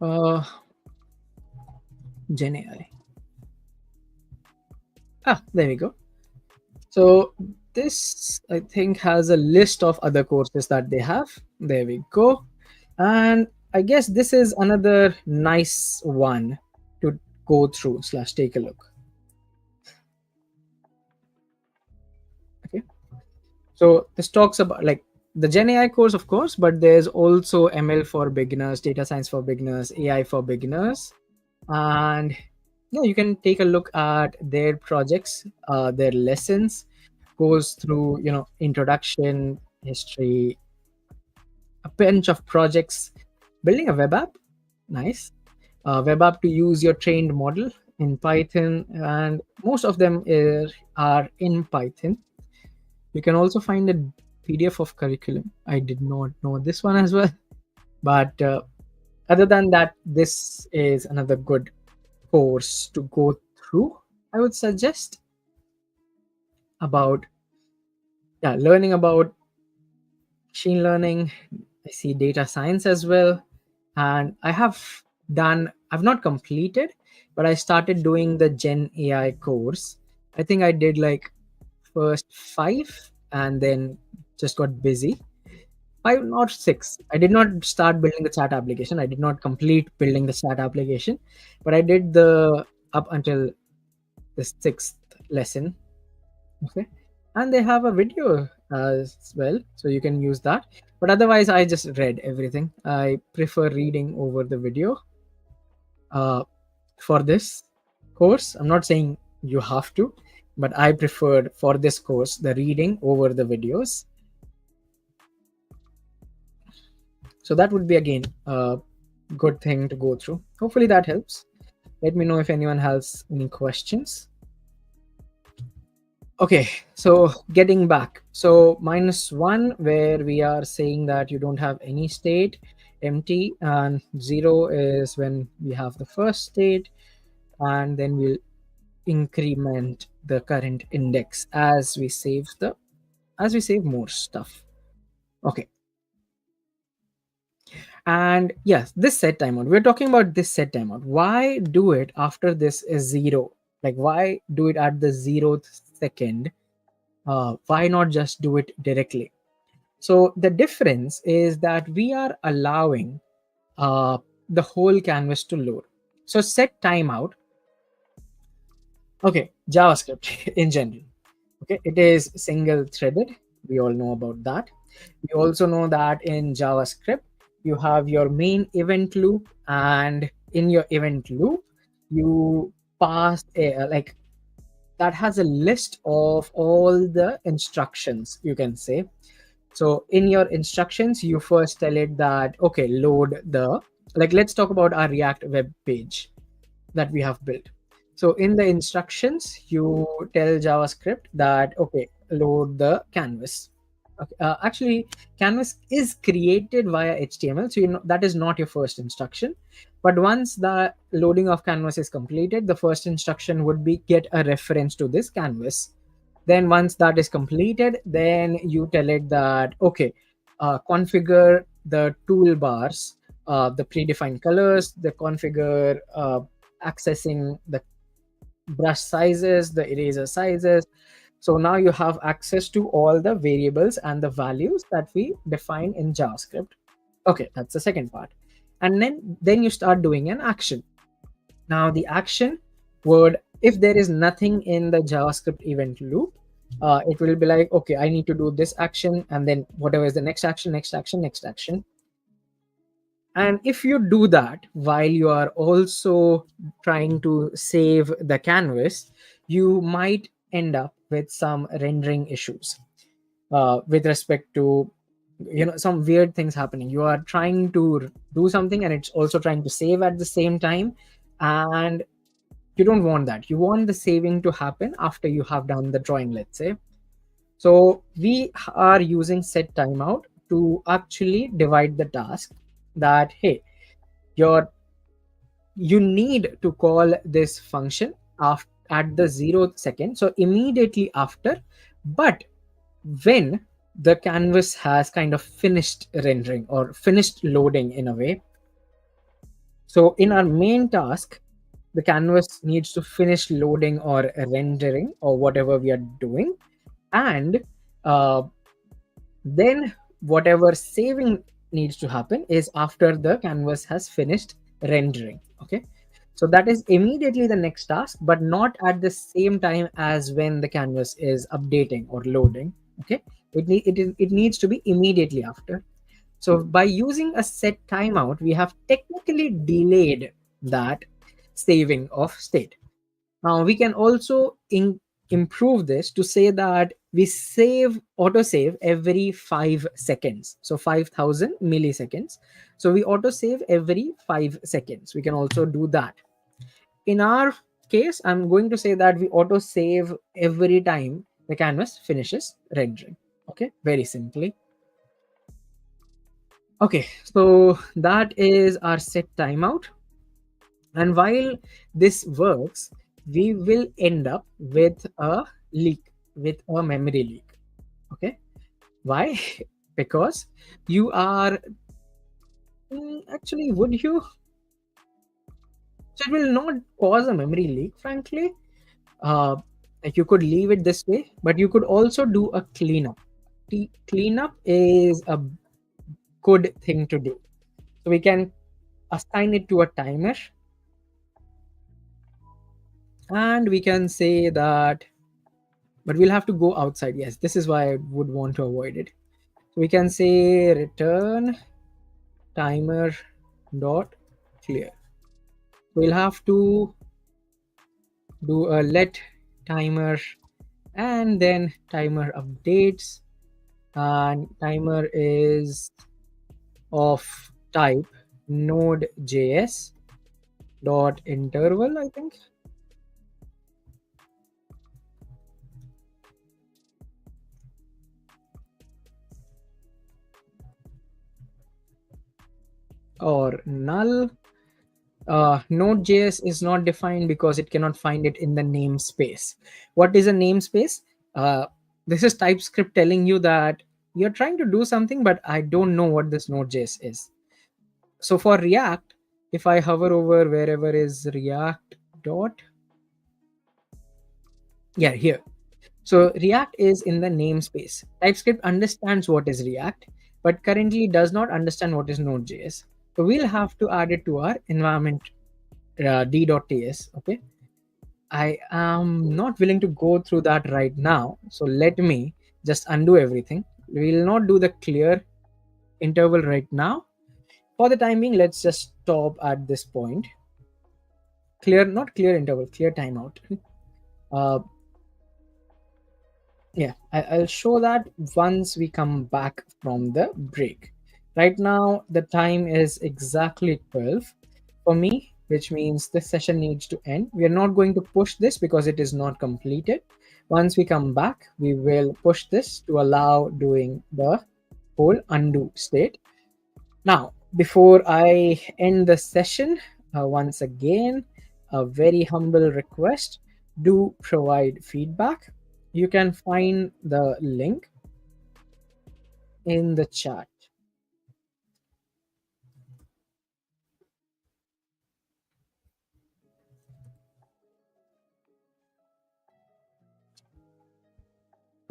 Uh, GenAI. Ah, there we go. So this, I think, has a list of other courses that they have. There we go. And I guess this is another nice one to go through slash take a look. Okay. So this talks about like the Gen AI course, of course, but there's also ML for beginners, data science for beginners, AI for beginners, and yeah, you can take a look at their projects, their lessons, goes through introduction, history, a bunch of projects, building a web app, nice, web app to use your trained model in Python, and most of them are in Python. You can also find a PDF of curriculum. I did not know this one as well. But other than that, this is another good course to go through. I would suggest about learning about machine learning. I see data science as well. And I've not completed, but I started doing the Gen AI course. I think I did like first five and then just got busy. Five, not six. I did not start building the chat application. I did not complete building the chat application, but I did the up until the sixth lesson. Okay. And they have a video as well, so you can use that. But otherwise, I just read everything. I prefer reading over the video uh, for this course. I'm not saying you have to, but I preferred for this course the reading over the videos. So that would be again a good thing to go through. Hopefully that helps. Let me know if anyone has any questions. Okay, so getting back. So -1, where we are saying that you don't have any state, empty, and 0 is when we have the first state, and then we'll increment the current index as we save more stuff. Okay. And yes, this set timeout. We're talking about this set timeout. Why do it after this is 0? Like, why do it at the 0th second? Why not just do it directly? So the difference is that we are allowing the whole canvas to load. So set timeout. Okay, JavaScript in general. Okay, it is single threaded. We all know about that. We also know that in JavaScript, you have your main event loop, and in your event loop, you pass like that has a list of all the instructions, you can say. So in your instructions, you first tell it that, okay, load the, like, let's talk about our React web page that we have built. So in the instructions, you tell JavaScript that, okay, load the canvas. Okay, actually, canvas is created via HTML, so that is not your first instruction. But once the loading of canvas is completed, the first instruction would be get a reference to this canvas. Then once that is completed, then you tell it that, okay, configure the toolbars, the predefined colors, the configure accessing the brush sizes, the eraser sizes, So now you have access to all the variables and the values that we define in JavaScript. Okay, that's the second part. And then you start doing an action. Now the action would, if there is nothing in the JavaScript event loop, it will be like, okay, I need to do this action, and then whatever is the next action, next action, next action. And if you do that while you are also trying to save the canvas, you might end up with some rendering issues with respect to, some weird things happening. You are trying to do something and it's also trying to save at the same time, and you don't want that. You want the saving to happen after you have done the drawing, let's say. So we are using set timeout to actually divide the task, that hey, your you need to call this function at the 0th second, so immediately after, but when the canvas has kind of finished rendering or finished loading in a way. So in our main task, the canvas needs to finish loading or rendering or whatever we are doing, and uh, then whatever saving needs to happen is after the canvas has finished rendering. Okay, so that is immediately the next task, but not at the same time as when the canvas is updating or loading. Okay, it needs to be immediately after. So by using a set timeout, we have technically delayed that saving of state. Now we can also improve this to say that we save autosave every 5 seconds, so 5,000 milliseconds. So we autosave every 5 seconds. We can also do that. In our case, I'm going to say that we autosave every time the canvas finishes rendering. Okay, very simply. Okay, so that is our set timeout. And while this works, we will end up with a leak, with a memory leak. Okay, why? Because you are actually, would you? So it will not cause a memory leak, frankly. Uh, like you could leave it this way, but you could also do a cleanup. The cleanup is a good thing to do. So we can assign it to a timer, and we can say that, but we'll have to go outside. Yes, this is why I would want to avoid it. So we can say return timer dot clear. We'll have to do a let timer, and then timer updates, and timer is of type node.js dot interval, I think. Or null. Node.js is not defined because it cannot find it in the namespace. What is a namespace? Uh, this is TypeScript telling you that you're trying to do something, but I don't know what this Node.js is. So for React, if I hover over wherever is React dot, yeah, here. So React is in the namespace. TypeScript understands what is React, but currently does not understand what is Node.js. So we'll have to add it to our environment d.ts. Okay, I am not willing to go through that right now. So let me just undo everything. We will not do the clear interval right now. For the time being, let's just stop at this point. Clear, not clear interval, clear timeout. Uh, yeah, I'll show that once we come back from the break. Right now, the time is exactly 12 for me, which means this session needs to end. We are not going to push this because it is not completed. Once we come back, we will push this to allow doing the whole undo state. Now, before I end the session, once again, a very humble request, do provide feedback. You can find the link in the chat.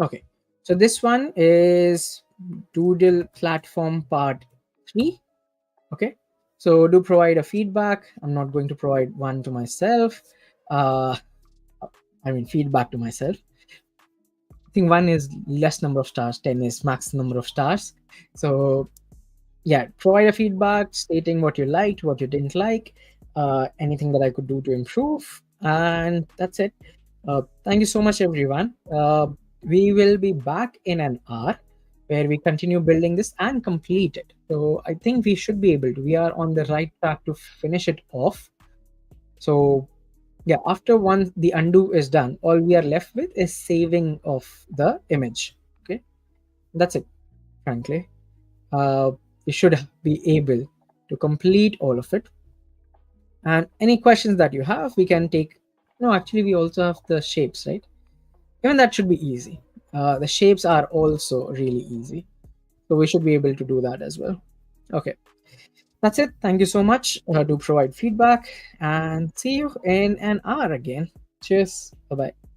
Okay, so this one is Doodle platform part 3. Okay, so do provide a feedback. I'm not going to provide one to myself. uh I mean, feedback to myself. I think one is less number of stars, 10 is max number of stars. So yeah, provide a feedback stating what you liked, what you didn't like, anything that I could do to improve, and that's it. Thank you so much, everyone. We will be back in an hour where we continue building this and complete it. So I think we should be able to. We are on the right track to finish it off. So yeah, after once the undo is done, all we are left with is saving of the image. Okay, that's it. Frankly, uh, we should be able to complete all of it. And any questions that you have, we can take. No, actually, we also have the shapes, right? Even that should be easy. The shapes are also really easy, so we should be able to do that as well. Okay, that's it. Thank you so much. Do provide feedback, and see you in an hour again. Cheers. Bye bye.